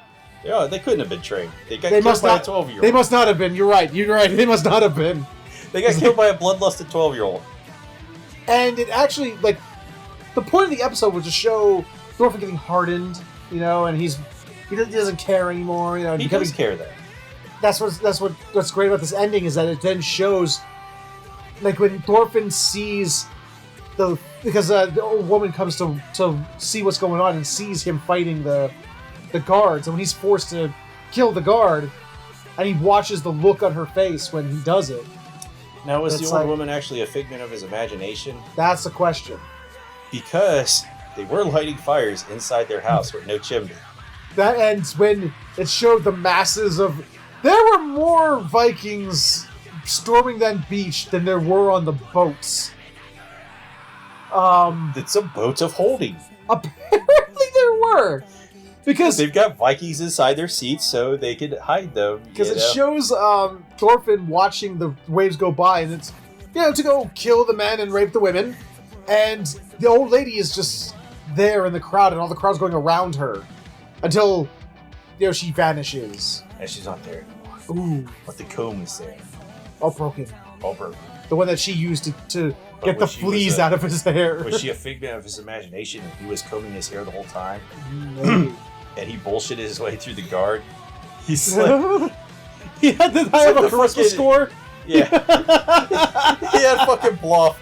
Speaker 2: Yeah, they couldn't have been trained. They got killed by a 12-year-old.
Speaker 1: They must not have been. You're right. They must not have been.
Speaker 2: They got killed by a bloodlusted 12-year-old.
Speaker 1: And it actually, like, the point of the episode was to show Thorfinn getting hardened, you know, and he doesn't care anymore, you know.
Speaker 2: He does care, though.
Speaker 1: That's what's great about this ending is that it then shows, like, when Thorfinn sees because the old woman comes to see what's going on and sees him fighting the guards, and when he's forced to kill the guard, and he watches the look on her face when he does it.
Speaker 2: Now, was the old woman actually a figment of his imagination?
Speaker 1: That's the question.
Speaker 2: Because they were lighting fires inside their house with no chimney.
Speaker 1: That ends when it showed the masses of... There were more Vikings storming that beach than there were on the boats.
Speaker 2: It's a boat of holding.
Speaker 1: Apparently there were. Because
Speaker 2: they've got Vikings inside their seats so they could hide them.
Speaker 1: Because it shows Thorfinn watching the waves go by, and it's, you know, to go kill the men and rape the women. And the old lady is just there in the crowd, and all the crowd's going around her until, you know, she vanishes.
Speaker 2: And she's not there anymore.
Speaker 1: Ooh.
Speaker 2: But the comb is there.
Speaker 1: All broken.
Speaker 2: All broken.
Speaker 1: The one that she used to get the fleas out of his hair.
Speaker 2: Was she a figment of his imagination and he was combing his hair the whole time?
Speaker 1: Maybe.
Speaker 2: And he bullshitted his way through the guard? He's like...
Speaker 1: He had to have a charisma score?
Speaker 2: Yeah. He had fucking bluff.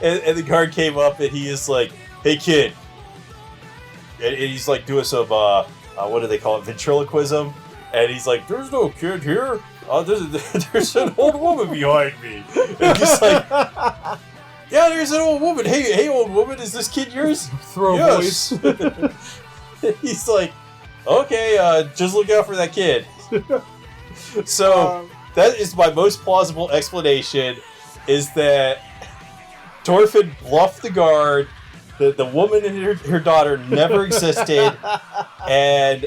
Speaker 2: And the guard came up and he is like, hey kid. And he's like doing some, what do they call it, ventriloquism? And he's like, there's no kid here. There's an old woman behind me. And he's like, yeah, there's an old woman. Hey, old woman, is this kid yours?
Speaker 1: Throw
Speaker 2: yes. Voice. He's like, okay, just look out for that kid. So that is my most plausible explanation, is that Thorfinn bluffed the guard, the woman and her daughter never existed, and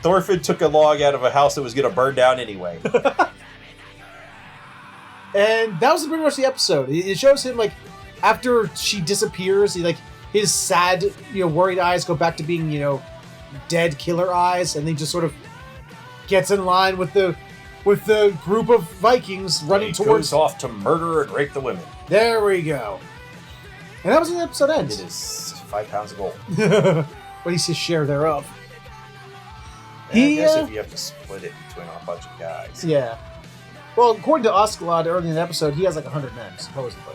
Speaker 2: Thorfinn took a log out of a house that was going to burn down anyway.
Speaker 1: And that was pretty much the episode. It shows him, like, after she disappears, his sad, you know, worried eyes go back to being, you know, dead killer eyes, and he just sort of gets in line with the group of Vikings running towards...
Speaker 2: goes off to murder and rape the women.
Speaker 1: There we go. And that was when the episode ends.
Speaker 2: It is 5 pounds of gold.
Speaker 1: At least his share thereof.
Speaker 2: I guess if you have to split it between a bunch of guys.
Speaker 1: Yeah. Well, according to Oscalad early in the episode, he has like 100 men, supposedly.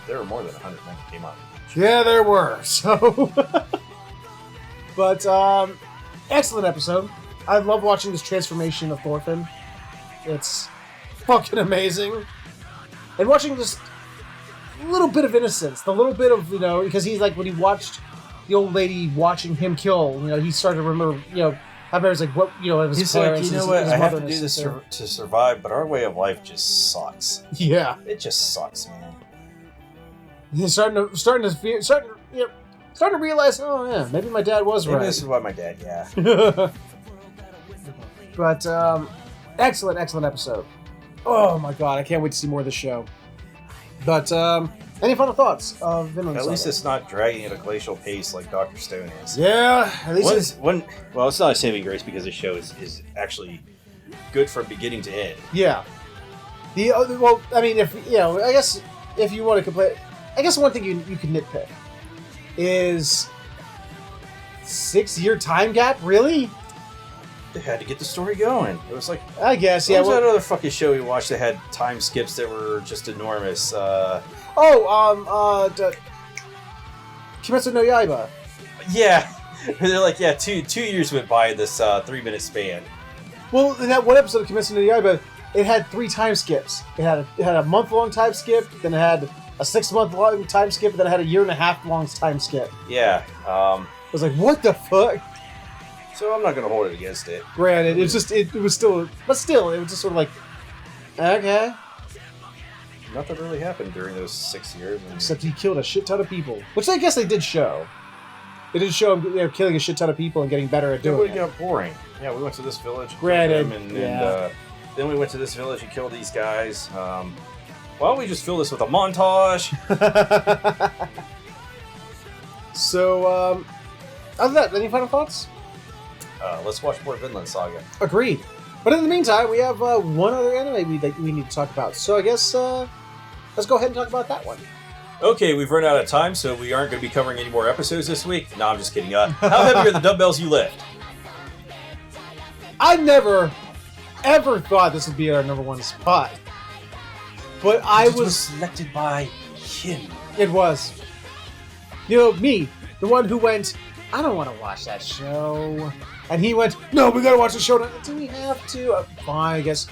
Speaker 2: There were more than 100 men that came on.
Speaker 1: Yeah, there were. So, but excellent episode. I love watching this transformation of Thorfinn. It's fucking amazing. And watching this little bit of innocence, the little bit of, you know, because he's like, when he watched the old lady watching him kill, you know, he started to remember, you know, how Mary's like, what, you know, of his
Speaker 2: he's
Speaker 1: parents.
Speaker 2: Like, you know what, I have to do this to survive, but our way of life just sucks.
Speaker 1: Yeah.
Speaker 2: It just sucks, man.
Speaker 1: He's starting to realize, oh yeah, maybe my dad was right.
Speaker 2: This is why my dad, yeah.
Speaker 1: But excellent episode. Oh my god, I can't wait to see more of the show. But any final thoughts of Vinland Saga?
Speaker 2: At least it's not dragging at a glacial pace like Dr. Stone is.
Speaker 1: Yeah, at least
Speaker 2: well, it's not a saving grace because the show is actually good from beginning to end.
Speaker 1: Yeah. Well, I mean, if you know, I guess if you want to complain, I guess one thing you can nitpick is 6-year time gap. Really?
Speaker 2: They had to get the story going. It was like,
Speaker 1: I guess, yeah.
Speaker 2: What was that other fucking show we watched that had time skips that were just enormous?
Speaker 1: Kimetsu no Yaiba.
Speaker 2: Yeah. They're like, yeah, two years went by in this 3-minute span.
Speaker 1: Well, in that one episode of Kimetsu no Yaiba, it had 3 time skips. It had a month-long time skip, then it had a 6-month-long time skip, and then it had a 1.5-year-long time skip.
Speaker 2: Yeah.
Speaker 1: I was like, what the fuck?
Speaker 2: So I'm not going to hold it against it.
Speaker 1: Granted, it was still, but still, it was just sort of like, okay.
Speaker 2: Nothing really happened during those 6 years.
Speaker 1: Except he killed a shit ton of people, which I guess they did show. They did show him, you know, killing a shit ton of people and getting better at doing it.
Speaker 2: It got boring. Yeah, we went to this village.
Speaker 1: Granted,
Speaker 2: and then we went to this village and killed these guys. Why don't we just fill this with a montage?
Speaker 1: So, other than that, any final thoughts?
Speaker 2: Let's watch more Vinland Saga.
Speaker 1: Agreed. But in the meantime, we have one other anime we need to talk about. So I guess let's go ahead and talk about that one.
Speaker 2: Okay, we've run out of time, so we aren't going to be covering any more episodes this week. No, I'm just kidding. How heavy are the dumbbells you lift?
Speaker 1: I never, ever thought this would be our number one spot. But I was
Speaker 2: selected by him.
Speaker 1: It was. You know, me, the one who went, I don't want to watch that show. And he went, no, we gotta watch the show. Do we have to? Fine, I guess.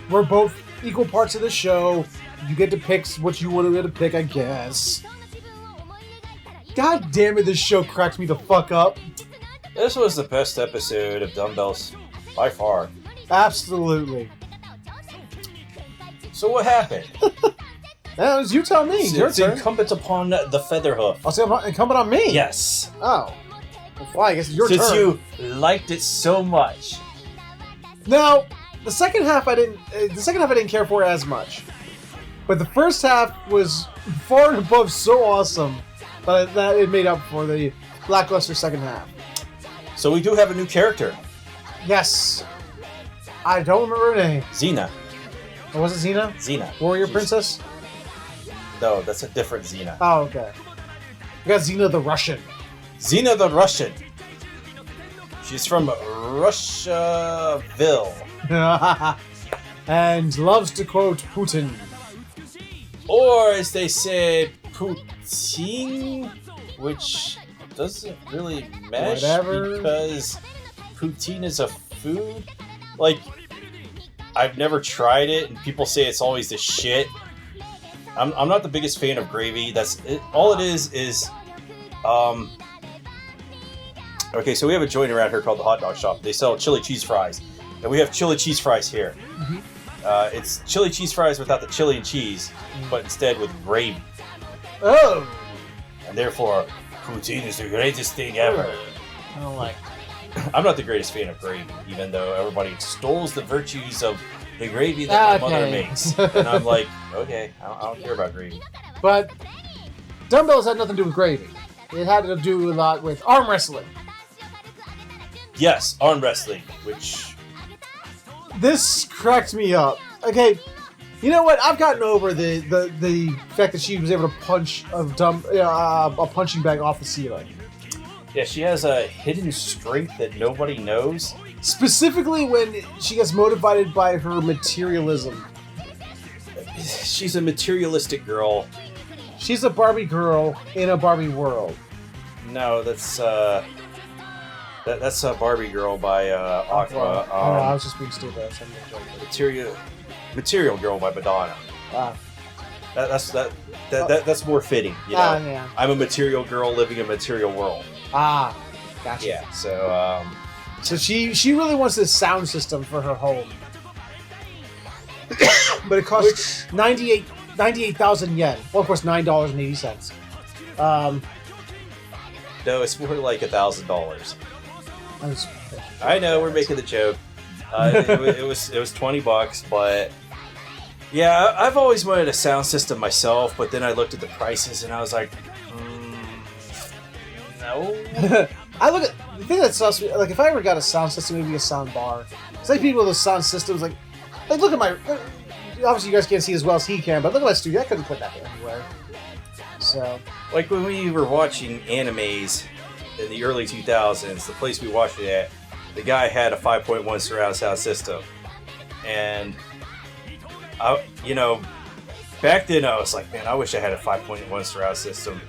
Speaker 1: We're both equal parts of the show. You get to pick what you want to pick, I guess. God damn it, this show cracks me the fuck up.
Speaker 2: This was the best episode of Dumbbells by far.
Speaker 1: Absolutely.
Speaker 2: So what happened?
Speaker 1: You tell me.
Speaker 2: It's incumbent upon the Featherhoof.
Speaker 1: I'll say incumbent on me?
Speaker 2: Yes.
Speaker 1: Oh. Well, fine, I guess it's your turn.
Speaker 2: Since you liked it so much.
Speaker 1: Now, the second half I didn't care for as much. But the first half was far and above so awesome that it made up for the lackluster second half.
Speaker 2: So we do have a new character.
Speaker 1: Yes. I don't remember her name.
Speaker 2: Xena.
Speaker 1: Oh, was it Xena?
Speaker 2: Xena.
Speaker 1: Warrior Princess?
Speaker 2: No, that's a different Xena.
Speaker 1: Oh, okay. We got Xena the Russian.
Speaker 2: Xena the Russian. She's from Russiaville.
Speaker 1: And loves to quote Putin.
Speaker 2: Or, as they say, poutine, which doesn't really mesh because poutine is a food. Like, I've never tried it, and people say it's always the shit. I'm not the biggest fan of gravy. That's it. All it is. Okay, so we have a joint around here called the Hot Dog Shop. They sell chili cheese fries, and we have chili cheese fries here.
Speaker 1: Mm-hmm.
Speaker 2: It's chili cheese fries without the chili and cheese, but instead with gravy.
Speaker 1: Oh!
Speaker 2: And therefore, poutine is the greatest thing ever.
Speaker 1: I don't like it.
Speaker 2: I'm not the greatest fan of gravy, even though everybody extols the virtues of the gravy that my mother makes. And I'm like, okay, I don't care about gravy.
Speaker 1: But dumbbells had nothing to do with gravy. It had to do a lot with arm wrestling.
Speaker 2: Yes, arm wrestling, which...
Speaker 1: This cracked me up. Okay, you know what? I've gotten over the fact that she was able to punch a punching bag off the ceiling.
Speaker 2: Yeah, she has a hidden strength that nobody knows.
Speaker 1: Specifically when she gets motivated by her materialism.
Speaker 2: She's a materialistic girl.
Speaker 1: She's a Barbie girl in a Barbie world.
Speaker 2: No, that's a Barbie Girl by Aqua.
Speaker 1: I was just being stupid.
Speaker 2: Material Girl by Madonna. That's more fitting. You know?
Speaker 1: Yeah.
Speaker 2: I'm a material girl living in a material world.
Speaker 1: Gotcha.
Speaker 2: Yeah. So.
Speaker 1: So she really wants this sound system for her home, but it costs 98,000 yen. Well, of course, $9.80.
Speaker 2: No, it's more like $1,000. I know we're making the joke. It was $20, but yeah, I've always wanted a sound system myself. But then I looked at the prices and I was like, no.
Speaker 1: I look at the thing that sucks. Like, if I ever got a sound system, maybe a sound bar. It's like people with those sound systems. Like look at my. Obviously, you guys can't see as well as he can, but look at my studio. I couldn't put that anywhere. So,
Speaker 2: like when we were watching animes in the early 2000s, the place we watched it at, the guy had a 5.1 surround sound system, and back then I was like, man, I wish I had a 5.1 surround system.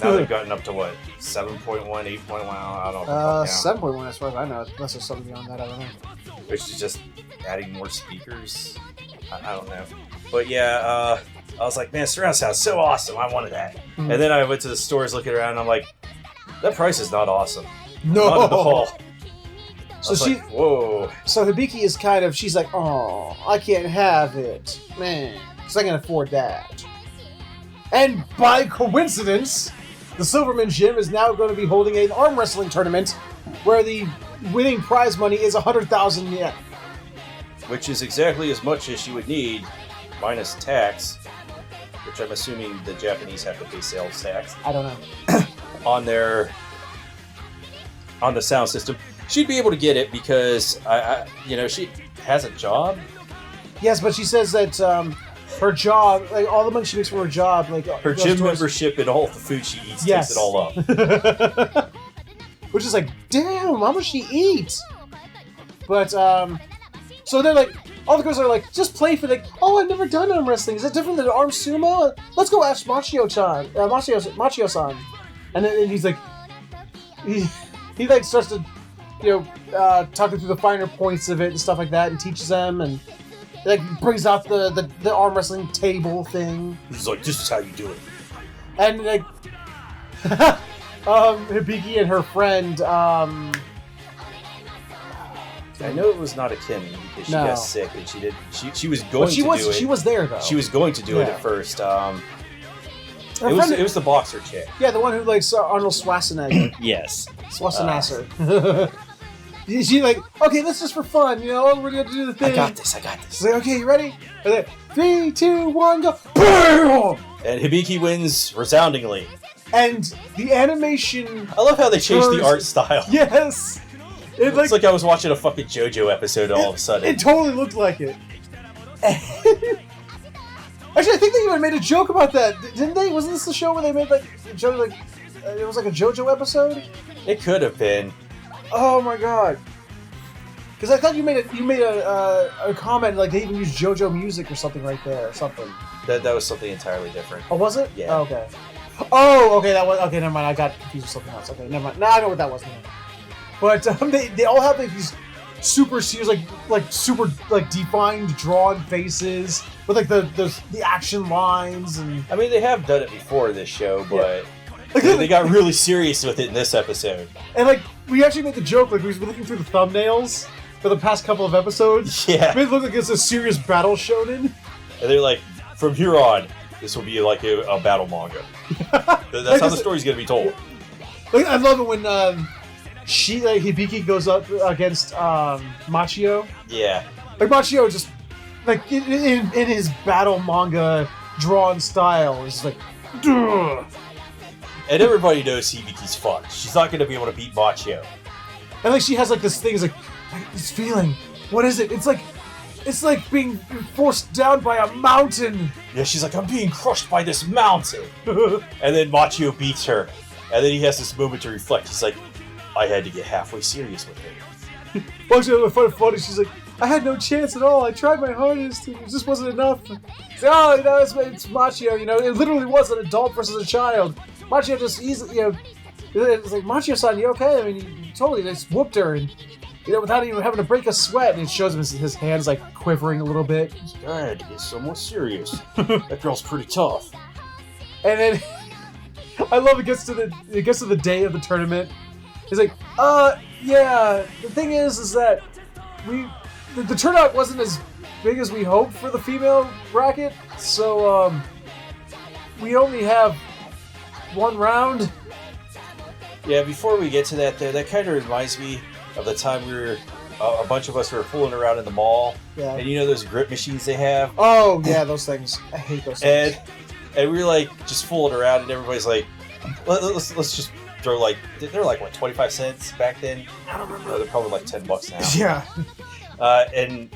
Speaker 2: Now they've gotten up to what, 7.1, 8.1, I don't know.
Speaker 1: 7.1 as far as I know, unless there's something beyond that, I don't know.
Speaker 2: Which is just adding more speakers. I don't know. But yeah, I was like, man, surround sound's so awesome. I wanted that. Mm-hmm. And then I went to the stores looking around and I'm like, that price is not awesome.
Speaker 1: No.
Speaker 2: Not at all.
Speaker 1: So
Speaker 2: whoa.
Speaker 1: So Hibiki is kind of, she's like, oh, I can't have it. Man, because I can afford that. And by coincidence, the Silverman Gym is now going to be holding an arm wrestling tournament where the winning prize money is 100,000 yen.
Speaker 2: Which is exactly as much as you would need, minus tax, which I'm assuming the Japanese have to pay sales tax.
Speaker 1: I don't know.
Speaker 2: on the sound system.
Speaker 3: she'd be able to get it because she has a job.
Speaker 1: Yes, but she says that her job, like all the money she makes from her job, like
Speaker 3: Her gym membership and all the food she eats
Speaker 1: yes.
Speaker 3: takes it all up.
Speaker 1: Which is like, damn, how much she eats? But so they're like, all the girls are like, just play for oh, I've never done arm wrestling. Is it different than arm sumo? Let's go ask Machio-chan, Machio-san. And then he's like, he like starts to, talking through the finer points of it and stuff like that, and teaches them, and like brings out the arm wrestling table thing.
Speaker 3: He's like, this is how you do it.
Speaker 1: And like, Hibiki and her friend,
Speaker 2: I know it was not a Kimmy because she got sick and she did. She was going to do it.
Speaker 1: She was there though.
Speaker 2: She was going to do it at first. It was the boxer chick.
Speaker 1: Yeah, the one who likes Arnold Schwarzenegger.
Speaker 3: Yes.
Speaker 1: Schwarzenegger. She's like, okay, this is for fun, we're gonna do the thing.
Speaker 2: I got this.
Speaker 1: She's like, okay, you ready? And then, 3, 2, 1, go. BAM!
Speaker 2: And Hibiki wins resoundingly.
Speaker 1: And the animation.
Speaker 2: I love how they changed the art style.
Speaker 1: Yes.
Speaker 2: It looks like I was watching a fucking JoJo episode all of a sudden.
Speaker 1: It totally looked like it. Actually, I think they even made a joke about that, didn't they? Wasn't this the show where they made like a joke, it was like a JoJo episode?
Speaker 2: It could have been.
Speaker 1: Oh my god! Because I thought you made a comment like they even used JoJo music or something right there or something.
Speaker 2: That was something entirely different.
Speaker 1: Oh, was it?
Speaker 2: Yeah.
Speaker 1: Oh, okay. Oh, okay. That was okay. Never mind. I got confused with something else. Okay, never mind. Now I know what that was. But they all have like these super serious, like super like defined, drawn faces with like the action lines and.
Speaker 2: I mean, they have done it before this show, but they got really serious with it in this episode.
Speaker 1: And like we actually made the joke, like we've been looking through the thumbnails for the past couple of episodes.
Speaker 2: Yeah,
Speaker 1: it made it look like it's a serious battle shonen.
Speaker 2: And they're like, from here on, this will be like a battle manga. That's how the story's gonna be told.
Speaker 1: Like, I love it when Hibiki goes up against Machio.
Speaker 2: Yeah.
Speaker 1: Like Machio just like in his battle manga drawn style is like. Duh.
Speaker 2: And everybody knows Hibiki's fucked. She's not gonna be able to beat Machio.
Speaker 1: And like she has like this thing, it's like this feeling. What is it? It's like being forced down by a mountain.
Speaker 2: Yeah, she's like, I'm being crushed by this mountain. And then Machio beats her. And then he has this moment to reflect. He's like, I had to get halfway serious with her.
Speaker 1: Machio, funny, she's like, I had no chance at all. I tried my hardest. It just wasn't enough. It's like, oh, it's Machio. It literally was an adult versus a child. Machio just easily, it's like, Machio-san, you okay? I mean, you totally just whooped her, and without even having to break a sweat. And it shows him his hands like quivering a little bit.
Speaker 3: I had to get somewhat serious. That girl's pretty tough.
Speaker 1: And then I love it gets to the day of the tournament. He's like, yeah. The thing is that the turnout wasn't as big as we hoped for the female bracket, so we only have one round.
Speaker 2: Yeah, before we get to that, though, that kind of reminds me of the time we were, a bunch of us were fooling around in the mall. Yeah. And those grip machines they have?
Speaker 1: Oh, yeah, those things. I hate those things.
Speaker 2: And we were like, just fooling around, and everybody's like, let's just throw like, they're like, what, 25 cents back then?
Speaker 1: I don't remember.
Speaker 2: No, they're probably like $10 now.
Speaker 1: Yeah.
Speaker 2: And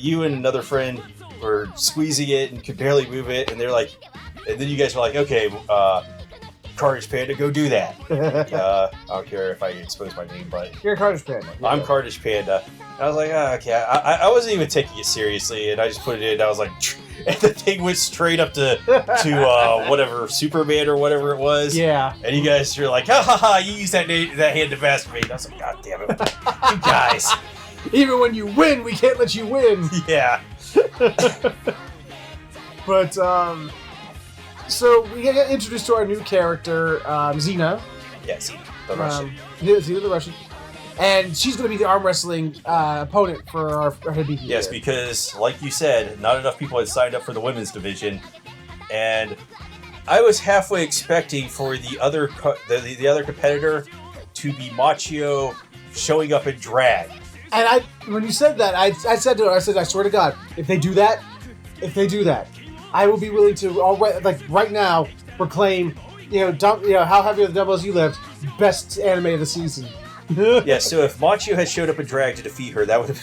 Speaker 2: you and another friend were squeezing it and could barely move it, and they're like, and then you guys were like, okay, CarnagePanda, go do that. I don't care if I expose my name, but
Speaker 1: you're CarnagePanda.
Speaker 2: I'm CarnagePanda. I was like, okay. I wasn't even taking it seriously, and I just put it in. And I was like, and the thing went straight up to whatever Superman or whatever it was.
Speaker 1: Yeah.
Speaker 2: And you guys were like, ha ha ha! You used that hand to masturbate. I was like, God damn it, you guys!
Speaker 1: Even when you win, we can't let you win.
Speaker 2: Yeah.
Speaker 1: But so we get introduced to our new character, Xena.
Speaker 2: Yeah, Xena, the Russian.
Speaker 1: Xena, the Russian. And she's going to be the arm wrestling opponent for our Hibiki.
Speaker 2: Yes, because, like you said, not enough people had signed up for the women's division. And I was halfway expecting for the other competitor to be Machio showing up in drag.
Speaker 1: And when you said that, I said to her, I swear to God, if they do that, I will be willing to, right now, proclaim, how heavy are the dumbbells you lift, best anime of the season.
Speaker 2: Yeah, so if Machio had showed up in drag to defeat her, that would have...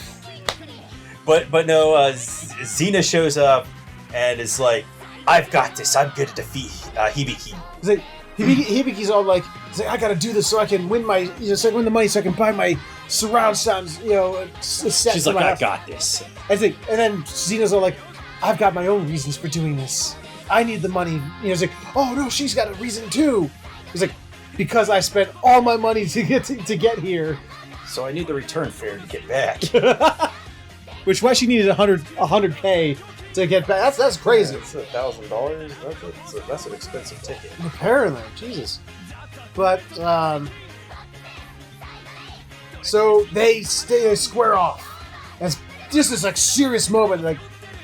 Speaker 2: But no, Xena shows up and is like, I've got this, I'm going to defeat Hibiki.
Speaker 1: It's like, Hibiki's all like, I gotta do this so I can win so I can win the money so I can buy my surround sound, set.
Speaker 3: She's like, I got this.
Speaker 1: And then Xena's all like, I've got my own reasons for doing this. I need the money. It's like, oh no, she's got a reason too. He's like, because I spent all my money to get here.
Speaker 2: So I need the return fare to get back.
Speaker 1: Which why she needed $100K to get back. That's crazy.
Speaker 2: Yeah, it's $1,000. That's an expensive ticket.
Speaker 1: Apparently, Jesus. But so they square off. And it's just this like serious moment, like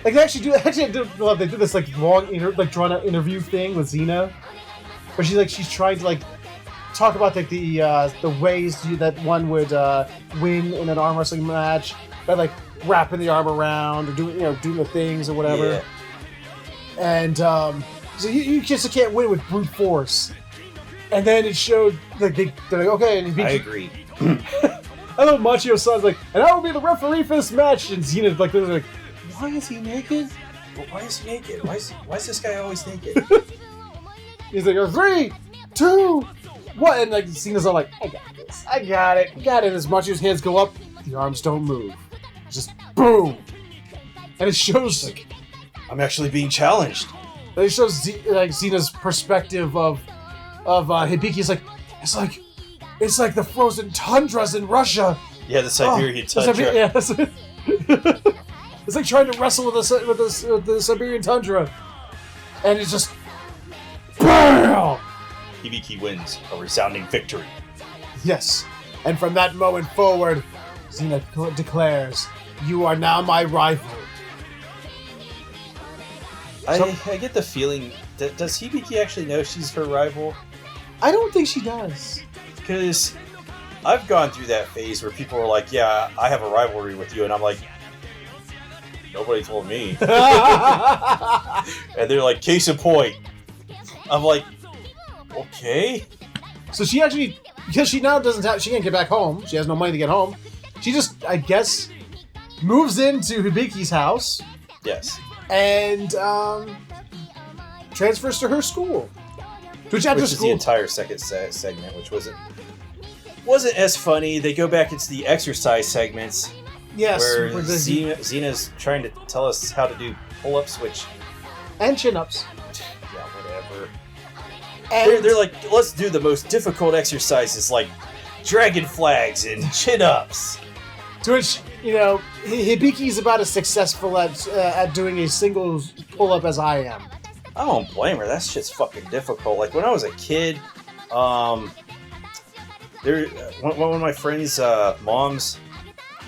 Speaker 1: they actually I do love they do this like long drawn out interview thing with Xena, where she's trying to like talk about like the ways that one would win in an arm wrestling match by like wrapping the arm around or doing the things or whatever.
Speaker 2: Yeah.
Speaker 1: And so you just can't win with brute force. And then it showed like they're like, okay, and
Speaker 2: I agree.
Speaker 1: I love Machio-san's like, and I will be the referee for this match. And Xena's like, why is he naked?
Speaker 2: Well, why is he naked? Why is this guy always naked?
Speaker 1: He's like, 3, 2, 1, and like Xena's all like, I got this, I got it. And as Machio's hands go up, the arms don't move. Just boom, and it shows like
Speaker 2: I'm actually being challenged.
Speaker 1: It shows Xena's perspective of Hibiki. It's like the frozen tundras in Russia.
Speaker 2: Yeah, the Siberian tundra.
Speaker 1: It's like trying to wrestle with the Siberian tundra, and it's just BAM!
Speaker 2: Hibiki wins a resounding victory.
Speaker 1: Yes, and from that moment forward, Xena declares, "You are now my rival."
Speaker 2: I get the feeling that does Hibiki actually know she's her rival?
Speaker 1: I don't think she does.
Speaker 2: Because I've gone through that phase where people are like, yeah, I have a rivalry with you, and I'm like, nobody told me. And they're like, case in point. I'm like, okay.
Speaker 1: So she actually, because she now she can't get back home, she has no money to get home, she just, I guess, moves into Hibiki's house.
Speaker 2: Yes.
Speaker 1: And transfers to her school. Which
Speaker 2: is the entire second segment, which wasn't as funny. They go back into the exercise segments.
Speaker 1: Yes.
Speaker 2: Where Xena's trying to tell us how to do pull-ups,
Speaker 1: and chin-ups.
Speaker 2: Yeah, whatever.
Speaker 1: And
Speaker 2: they're like, let's do the most difficult exercises like dragon flags and chin-ups.
Speaker 1: To which, Hibiki's about as successful at doing a single pull-up as I am.
Speaker 2: I don't blame her. That shit's fucking difficult. Like, when I was a kid, one of my friends' moms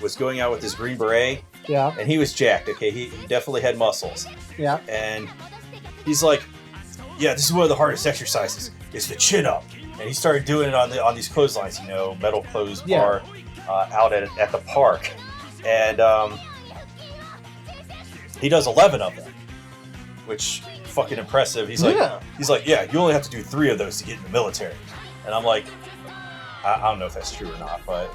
Speaker 2: was going out with his Green Beret.
Speaker 1: Yeah.
Speaker 2: And he was jacked, okay? He definitely had muscles.
Speaker 1: Yeah.
Speaker 2: And he's like, yeah, this is one of the hardest exercises. It's the chin-up. And he started doing it on these clotheslines, metal clothes bar out at the park. And he does 11 of them, which... fucking impressive. He's like, yeah, you only have to do 3 of those to get in the military. And I'm like, I don't know if that's true or not, but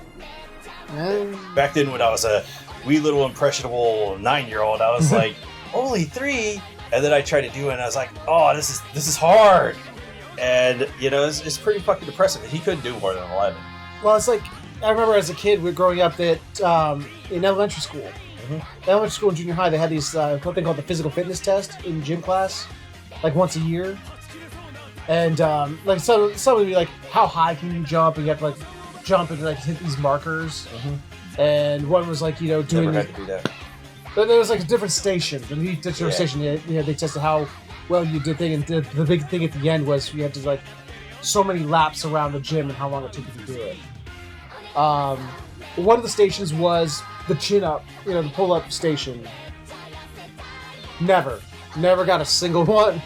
Speaker 2: back then when I was a wee little impressionable 9-year-old, I was like, only 3? And then I tried to do it and I was like, oh, this is hard. And it's pretty fucking impressive. He couldn't do more than 11.
Speaker 1: Well, it's like, I remember as a kid, we were growing up that in elementary school. Mm-hmm. Elementary school and junior high, they had these something called the physical fitness test in gym class, like once a year. And like some would be like, how high can you jump? And you have to like jump and like hit these markers. Mm-hmm. And one was like doing.
Speaker 2: Never had to do that.
Speaker 1: But there was like a different station. And each different station, they tested how well you did thing. And the big thing at the end was you had to like so many laps around the gym and how long it took you to do it. One of the stations was the chin-up, the pull-up station. Never got a single one,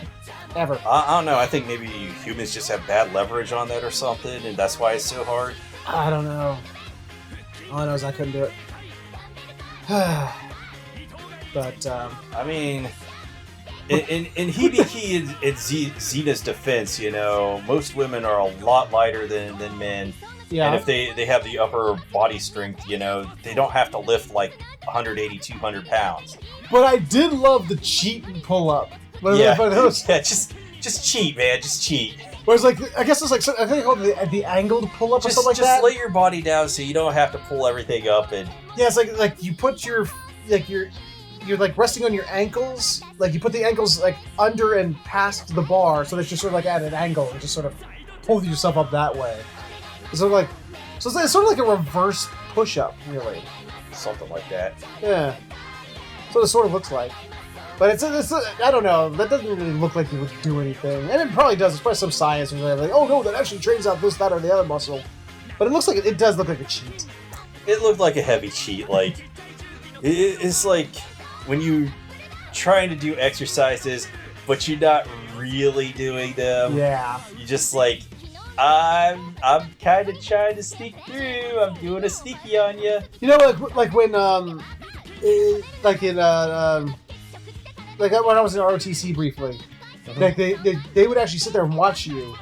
Speaker 1: ever.
Speaker 2: I don't know. I think maybe humans just have bad leverage on that or something, and that's why it's so hard.
Speaker 1: I don't know. All I know is I couldn't do it. But,
Speaker 2: I mean, in Hibiki and Xena's defense, most women are a lot lighter than men.
Speaker 1: Yeah.
Speaker 2: And if they have the upper body strength, you know, they don't have to lift like 180, 200 pounds.
Speaker 1: But I did love the cheat pull-up.
Speaker 2: Yeah, just cheat, man. Just cheat.
Speaker 1: Whereas, like, I guess it's like, I think called the angled pull-up or something like that.
Speaker 2: Just lay your body down so you don't have to pull everything up. And
Speaker 1: yeah, it's like you put you're like resting on your ankles. Like, you put the ankles, like, under and past the bar, so that you're sort of, like, at an angle and just sort of pull yourself up that way. So it's sort of like a reverse push-up, really.
Speaker 2: something like that.
Speaker 1: Yeah. That's what it sort of looks like. But it's I don't know. That doesn't really look like it would do anything. And it probably does. It's probably some science or something. Like, oh no, that actually trains out this, that, or the other muscle. But it looks like it does look like a cheat.
Speaker 2: It looked like a heavy cheat. Like, it's like when you trying to do exercises, but you're not really doing them.
Speaker 1: Yeah.
Speaker 2: You just like, I'm kind of trying to sneak through. I'm doing a sneaky on you.
Speaker 1: You know, like when like when I was in ROTC briefly, like they would actually sit there and watch you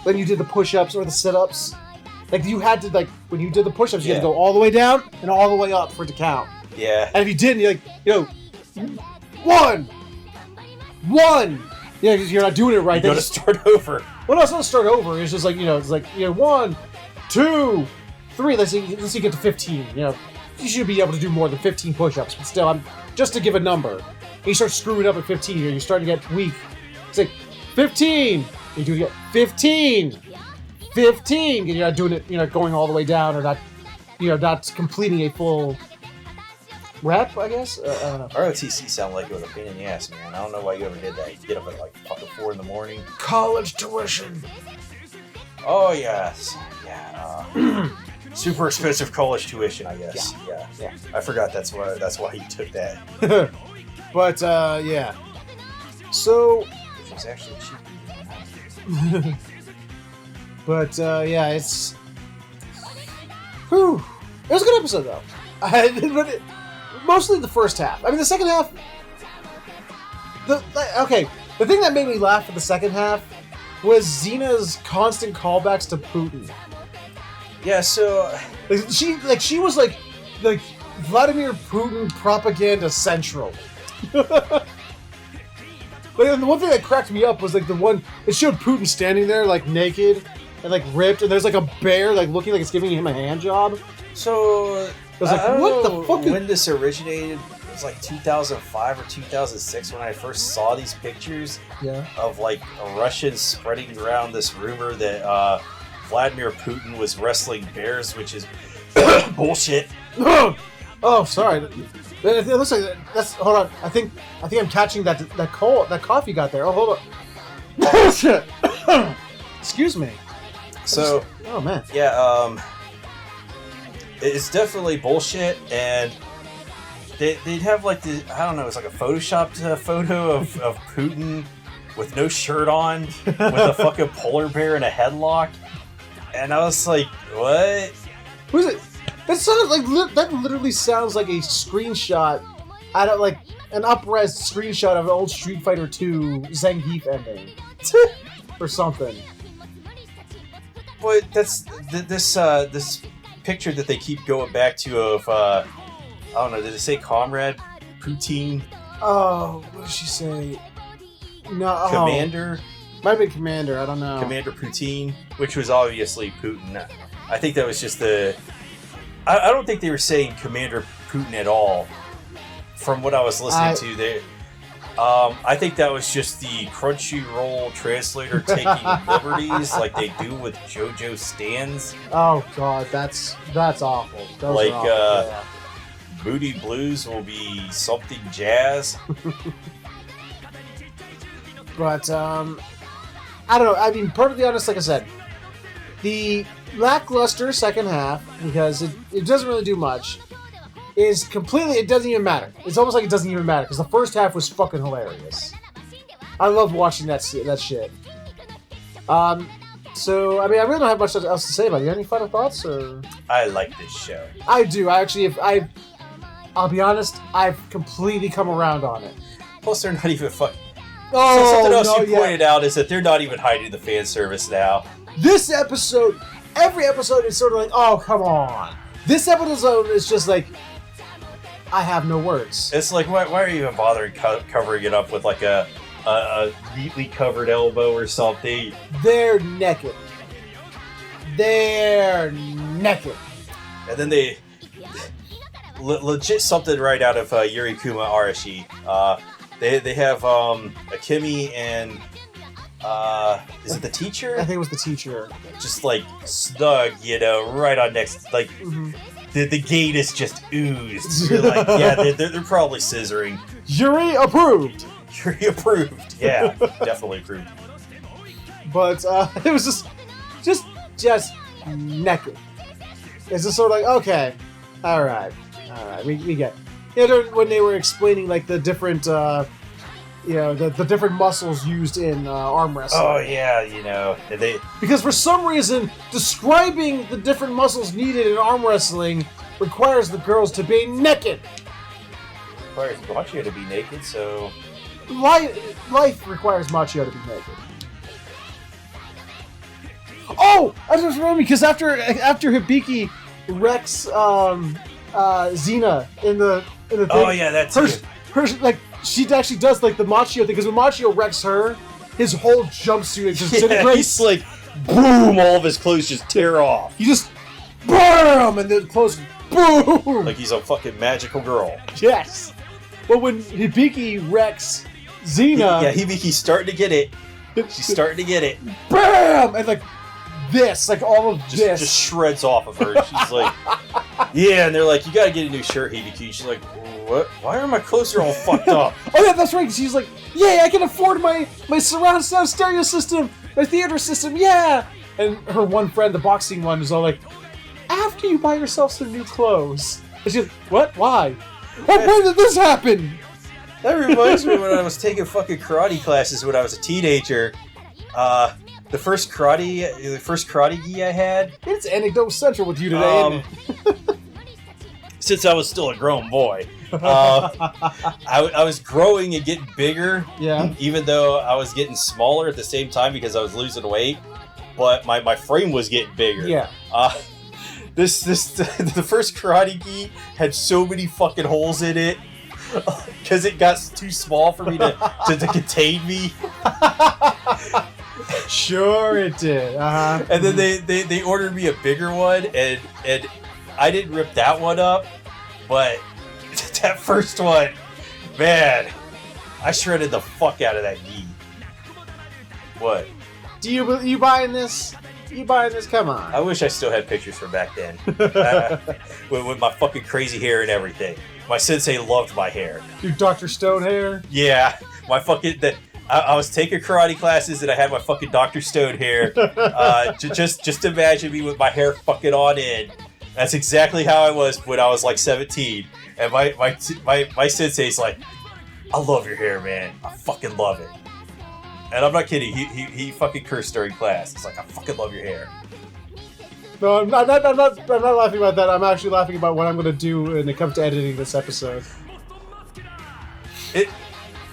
Speaker 1: when you did the push-ups or the sit-ups. Like, you had to, like, when you did the push-ups, you had to go all the way down and all the way up for it to count.
Speaker 2: Yeah.
Speaker 1: And if you didn't, you're like, one. Yeah, because you're not doing it right.
Speaker 2: You got to start over.
Speaker 1: Well, no, it's not start over. It's just like, it's like, 1, 2, 3. Let's say you get to 15. You should be able to do more than 15 push-ups. But still, just to give a number. And you start screwing up at 15. You're starting to get weak. It's like, 15. You do it again. 15. 15. And you're not doing it, going all the way down, or not, not completing a full rep, I guess? I don't know.
Speaker 2: ROTC sounded like it was a pain in the ass, man. I don't know why you ever did that. You get up at like fucking 4 in the morning.
Speaker 1: College tuition.
Speaker 2: Oh, yes. Yeah. Super expensive college tuition, I guess. Yeah. I forgot that's why you took that.
Speaker 1: But, yeah. So...
Speaker 2: Which was actually cheap.
Speaker 1: But, yeah, it's... Whew. It was a good episode, though. Mostly the first half. I mean, the second half... The thing that made me laugh for the second half was Xena's constant callbacks to Putin.
Speaker 2: Yeah, so...
Speaker 1: She was like Vladimir Putin propaganda central. And the one thing that cracked me up was like it showed Putin standing there like naked and like ripped, and there's like a bear like looking like it's giving him a hand job.
Speaker 2: So
Speaker 1: I was like, what the fuck?
Speaker 2: When this originated, it was like 2005 or 2006 when I first saw these pictures of like Russians spreading around this rumor that Vladimir Putin was wrestling bears, which is bullshit.
Speaker 1: Oh, sorry. It looks like that's. Hold on. I think I'm catching that cough you got there. Oh, hold on. Bullshit. Excuse me.
Speaker 2: So.
Speaker 1: Oh man.
Speaker 2: Yeah. It's definitely bullshit, and they'd have like I don't know. It's like a photoshopped photo of Putin with no shirt on, with a fucking polar bear in a headlock, and I was like, what?
Speaker 1: Who's it? That sounds like that literally sounds like a screenshot out of like an up-res screenshot of an old Street Fighter 2 Zangief ending or something.
Speaker 2: But that's this picture that they keep going back to of I don't know. Did it say Comrade Putin?
Speaker 1: Oh, what did she say? No,
Speaker 2: Commander.
Speaker 1: Might have been Commander. I don't know.
Speaker 2: Commander Putin, which was obviously Putin. I think that was just the. I don't think they were saying Commander Putin at all. From what I was listening to, they. I think that was just the Crunchyroll translator taking liberties, like they do with JoJo stands.
Speaker 1: Oh God, that's awful. Those
Speaker 2: like
Speaker 1: are awful, yeah.
Speaker 2: Booty Blues will be something jazz.
Speaker 1: But I don't know. I mean, perfectly honest, like I said, the lackluster second half, because it doesn't really do much, is completely, it doesn't even matter. It's almost like it doesn't even matter, because the first half was fucking hilarious. I loved watching that shit. So, I mean, I really don't have much else to say about it. You have any final thoughts? Or?
Speaker 2: I like this show.
Speaker 1: I do. I'll be honest, I've completely come around on it.
Speaker 2: Plus, they're not even fucking...
Speaker 1: Oh,
Speaker 2: something else you pointed out is that they're not even hiding the fan service now.
Speaker 1: This episode, every episode is sort of like, oh, come on. This episode is just like, I have no words.
Speaker 2: It's like, why are you even bothering covering it up with like a neatly covered elbow or something?
Speaker 1: They're naked. They're naked.
Speaker 2: And then they legit something right out of Yuri Kuma Arashi. They have Akemi and is it the teacher?
Speaker 1: I think it was the teacher.
Speaker 2: Just like snug, right on next. Like the gate is just oozed. You're like, yeah, they're probably scissoring.
Speaker 1: Yuri approved.
Speaker 2: Yuri approved. Yeah, definitely approved.
Speaker 1: But it was just naked. It's just sort of like, okay, all right, we get. When they were explaining like the different, the different muscles used in arm wrestling.
Speaker 2: Oh yeah,
Speaker 1: because for some reason describing the different muscles needed in arm wrestling requires the girls to be naked.
Speaker 2: Requires Machio to be naked, so
Speaker 1: life requires Machio to be naked. Oh, I just remembered because after Hibiki wrecks Xena in the thing.
Speaker 2: Oh yeah, that's
Speaker 1: her like she actually does like the Machio thing because when Machio wrecks her, his whole jumpsuit just disintegrates.
Speaker 3: He's like, boom! All of his clothes just tear off.
Speaker 1: You just BAM! And the clothes boom!
Speaker 2: Like he's a fucking magical girl.
Speaker 1: Yes. But when Hibiki wrecks Xena,
Speaker 2: Hibiki's starting to get it. She's starting to get it.
Speaker 1: BAM! And like this, like all of this.
Speaker 2: Just shreds off of her. She's like, yeah, and they're like, you gotta get a new shirt, Hibiki. She's like, what? Why are my clothes all fucked up?
Speaker 1: Oh yeah, that's right. She's like, yeah, I can afford my surround sound stereo system, my theater system, yeah. And her one friend, the boxing one, is all like, after you buy yourself some new clothes. And she's like, what? Why? Oh, when did this happen?
Speaker 2: That reminds me when I was taking fucking karate classes when I was a teenager. The first karate gi I had.
Speaker 1: It's anecdote central with you today, isn't it?
Speaker 2: Since I was still a grown boy, I was growing and getting bigger.
Speaker 1: Yeah.
Speaker 2: Even though I was getting smaller at the same time because I was losing weight, but my frame was getting bigger.
Speaker 1: Yeah.
Speaker 2: The first karate gi had so many fucking holes in it because it got too small for me to contain me.
Speaker 1: Sure it did. Uh-huh.
Speaker 2: And then they ordered me a bigger one, and I didn't rip that one up, but that first one, man, I shredded the fuck out of that gi. What?
Speaker 1: You buying this? You buying this? Come on.
Speaker 2: I wish I still had pictures from back then. With my fucking crazy hair and everything. My sensei loved my hair.
Speaker 1: Your Dr. Stone hair?
Speaker 2: Yeah. My fucking... I was taking karate classes and I had my fucking Dr. Stone hair. Just imagine me with my hair fucking on end. That's exactly how I was when I was like 17. And my sensei's like, I love your hair, man. I fucking love it. And I'm not kidding. He fucking cursed during class. He's like, I fucking love your hair.
Speaker 1: No, I'm not laughing about that. I'm actually laughing about what I'm going to do when it comes to editing this episode.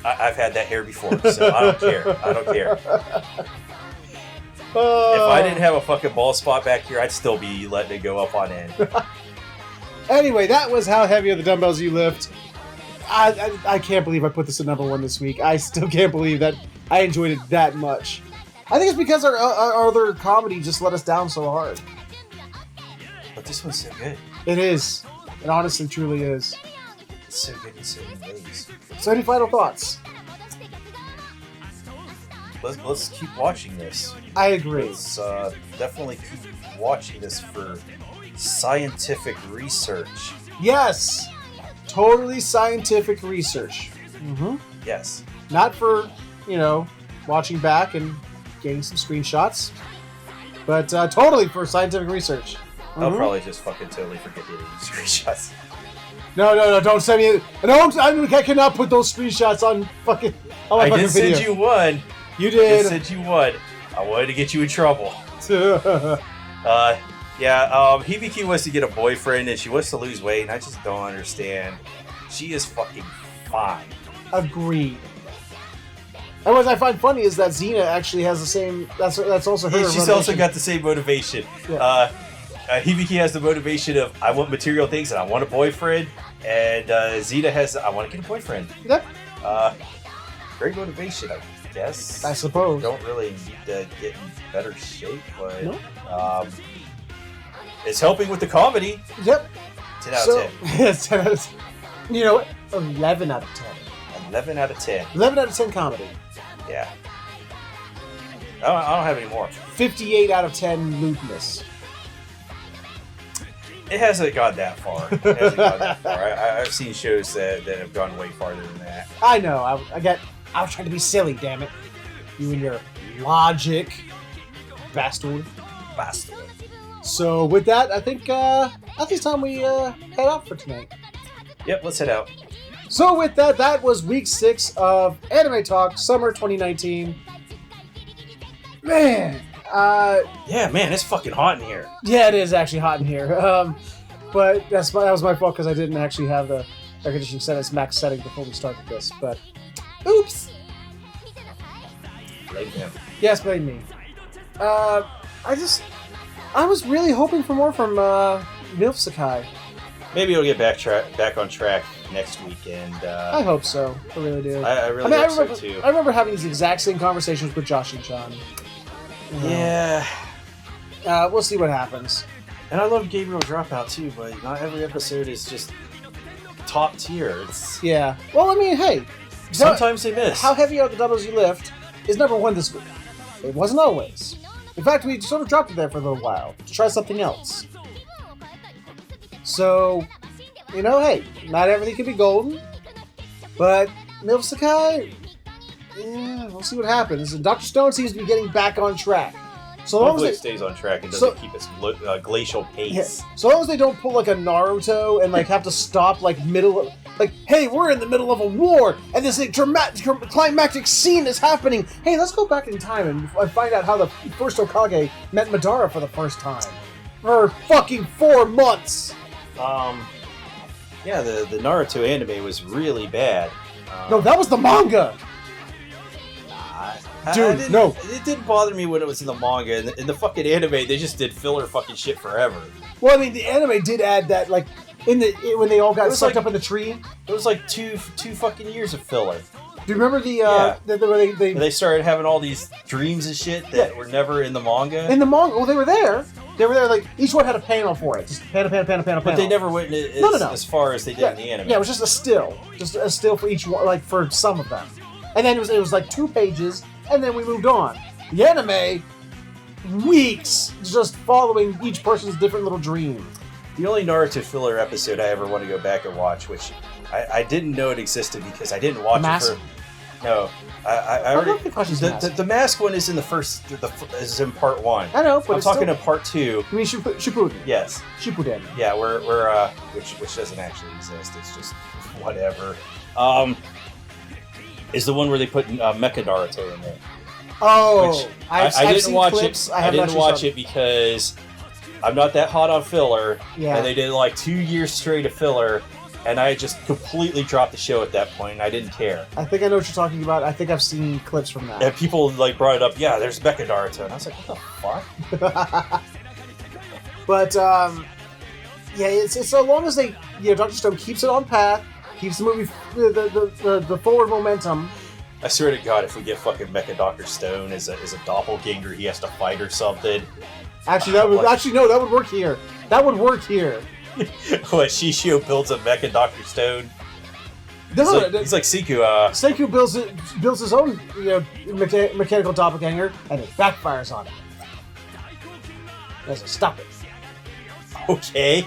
Speaker 2: I've had that hair before, so I don't care. I don't care. If I didn't have a fucking bald spot back here, I'd still be letting it go up on end.
Speaker 1: Anyway, that was How Heavy Are the Dumbbells You Lift. I can't believe I put this at number 1 this week. I still can't believe that I enjoyed it that much. I think it's because our other comedy just let us down so hard.
Speaker 2: But this one's so good.
Speaker 1: It is. It honestly, truly is.
Speaker 2: It's so good in so many ways.
Speaker 1: So any final thoughts?
Speaker 2: Let's keep watching this.
Speaker 1: I agree.
Speaker 2: Let's definitely keep watching this for scientific research.
Speaker 1: Yes! Totally scientific research. Mm-hmm.
Speaker 2: Yes.
Speaker 1: Not for, watching back and getting some screenshots, but totally for scientific research. Mm-hmm.
Speaker 2: I'll probably just fucking totally forget to edit screenshots.
Speaker 1: No, don't send me. I cannot put those screenshots on fucking. On my
Speaker 2: I
Speaker 1: fucking
Speaker 2: did
Speaker 1: video.
Speaker 2: send you one.
Speaker 1: You did.
Speaker 2: I sent you one. I wanted to get you in trouble. Hibiki wants to get a boyfriend and she wants to lose weight, and I just don't understand. She is fucking fine.
Speaker 1: Agreed. And what I find funny is that Xena actually has the same. That's also her.
Speaker 2: Yeah, she's also got the same motivation.
Speaker 1: Yeah.
Speaker 2: Hibiki has the motivation of I want material things and I want a boyfriend, and Xena has I want to get a boyfriend.
Speaker 1: Yep.
Speaker 2: Great motivation, I guess.
Speaker 1: I suppose.
Speaker 2: Don't really need to get in better shape, but
Speaker 1: No.
Speaker 2: it's helping with the comedy.
Speaker 1: Yep.
Speaker 2: 10 out of 10.
Speaker 1: Yes, 10 out of 10. You know what? 11 out of 10.
Speaker 2: 11 out of 10.
Speaker 1: 11 out of 10 comedy.
Speaker 2: Yeah. I don't have any more.
Speaker 1: 58 out of 10 lewdness.
Speaker 2: It hasn't gone that far. I've seen shows that have gone way farther than that.
Speaker 1: I know. I was trying to be silly, damn it. You and your logic. Bastard. So with that, I think it's time we head out for tonight.
Speaker 2: Yep, let's head out.
Speaker 1: So with that, that was week 6 of Anime Talk Summer 2019. Man,
Speaker 2: yeah, man, it's fucking hot in here.
Speaker 1: yeah, it is actually hot in here. But that was my fault because I didn't actually have the air conditioning set as max setting before we started this. But oops.
Speaker 2: Blame him.
Speaker 1: Yes, blame me. I was really hoping for more from Milf Sakai.
Speaker 2: Maybe it'll get back on track next weekend.
Speaker 1: I hope so. I really do.
Speaker 2: I really hope so too.
Speaker 1: I remember having these exact same conversations with Josh and John.
Speaker 2: Yeah.
Speaker 1: We'll see what happens.
Speaker 2: And I love Gabriel Dropout too, but not every episode is just top tier.
Speaker 1: Yeah. Well, I mean, hey.
Speaker 2: Sometimes they miss.
Speaker 1: How heavy are the doubles you lift is number 1 this week. It wasn't always. In fact, we sort of dropped it there for a little while to try something else. So, you know, hey, not everything can be golden, but Milf Sakai, yeah, we'll see what happens. And Dr. Stone seems to be getting back on track. So long
Speaker 2: Hopefully
Speaker 1: as
Speaker 2: it stays on track and doesn't keep its glacial pace.
Speaker 1: Yeah, so long as they don't pull like a Naruto and like have to stop like hey, we're in the middle of a war and this like, climactic scene is happening. Hey, let's go back in time and find out how the first Hokage met Madara for the first time. For fucking 4 months.
Speaker 2: Yeah, the Naruto anime was really bad.
Speaker 1: No, that was the manga. Dude, no.
Speaker 2: It didn't bother me when it was in the manga. In the fucking anime, they just did filler fucking shit forever.
Speaker 1: Well, I mean, the anime did add that, like, when they all got sucked up in the tree.
Speaker 2: It was like two fucking years of filler.
Speaker 1: Do you remember where
Speaker 2: they started having all these dreams and shit that were never in the manga?
Speaker 1: In the manga, well, they were there. They were there, like, each one had a panel for it. Just panel.
Speaker 2: But they never went as far as they did in the anime.
Speaker 1: Yeah, it was just a still. Just a still for each one, like, for some of them. And then it was like 2 pages, and then we moved on. The anime, weeks, just following each person's different little dream.
Speaker 2: The only Naruto filler episode I ever want to go back and watch, which I didn't know it existed because I didn't watch it for... No. I already... The mask one is in the first... is in part 1.
Speaker 1: I know, but
Speaker 2: I'm talking in part 2.
Speaker 1: You mean Shippuden?
Speaker 2: Yes.
Speaker 1: Shippuden.
Speaker 2: Yeah, we're which doesn't actually exist. It's just whatever. Is the one where they put Mecha Naruto in there.
Speaker 1: Oh,
Speaker 2: I didn't watch it. I didn't watch it because I'm not that hot on filler.
Speaker 1: Yeah.
Speaker 2: And they did like 2 years straight of filler, and I just completely dropped the show at that point. And I didn't care.
Speaker 1: I think I know what you're talking about. I think I've seen clips from that.
Speaker 2: And people like brought it up. Yeah, there's Mecha Naruto, and I was like, what the fuck?
Speaker 1: But yeah, it's so long as Dr. Stone keeps it on path, keeps the movie the forward momentum.
Speaker 2: I swear to God, if we get fucking Mecha Dr. Stone as a doppelganger, he has to fight or something.
Speaker 1: Actually, that would work here. That would work here.
Speaker 2: What, Shishio builds a Mecha Dr. Stone?
Speaker 1: No,
Speaker 2: he's like Siku.
Speaker 1: Seku builds his own mechanical doppelganger, and it backfires on him. Doesn't stop it.
Speaker 2: Okay.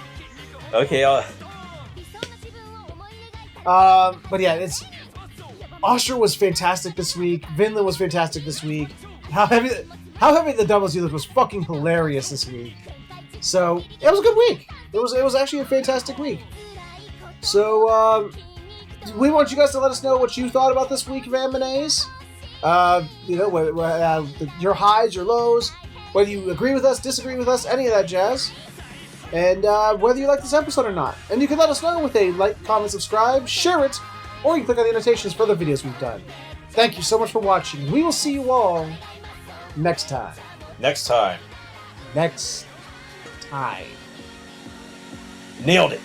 Speaker 1: But yeah, Osher was fantastic this week. Vinland was fantastic this week. How heavy the doubles you lift was fucking hilarious this week. So it was a good week. It was actually a fantastic week. So we want you guys to let us know what you thought about this week of animes. Your highs, your lows, whether you agree with us, disagree with us, any of that jazz. And whether you like this episode or not. And you can let us know with a like, comment, subscribe, share it, or you can click on the annotations for other videos we've done. Thank you so much for watching. We will see you all next time.
Speaker 2: Next time.
Speaker 1: Next time.
Speaker 2: Nailed it.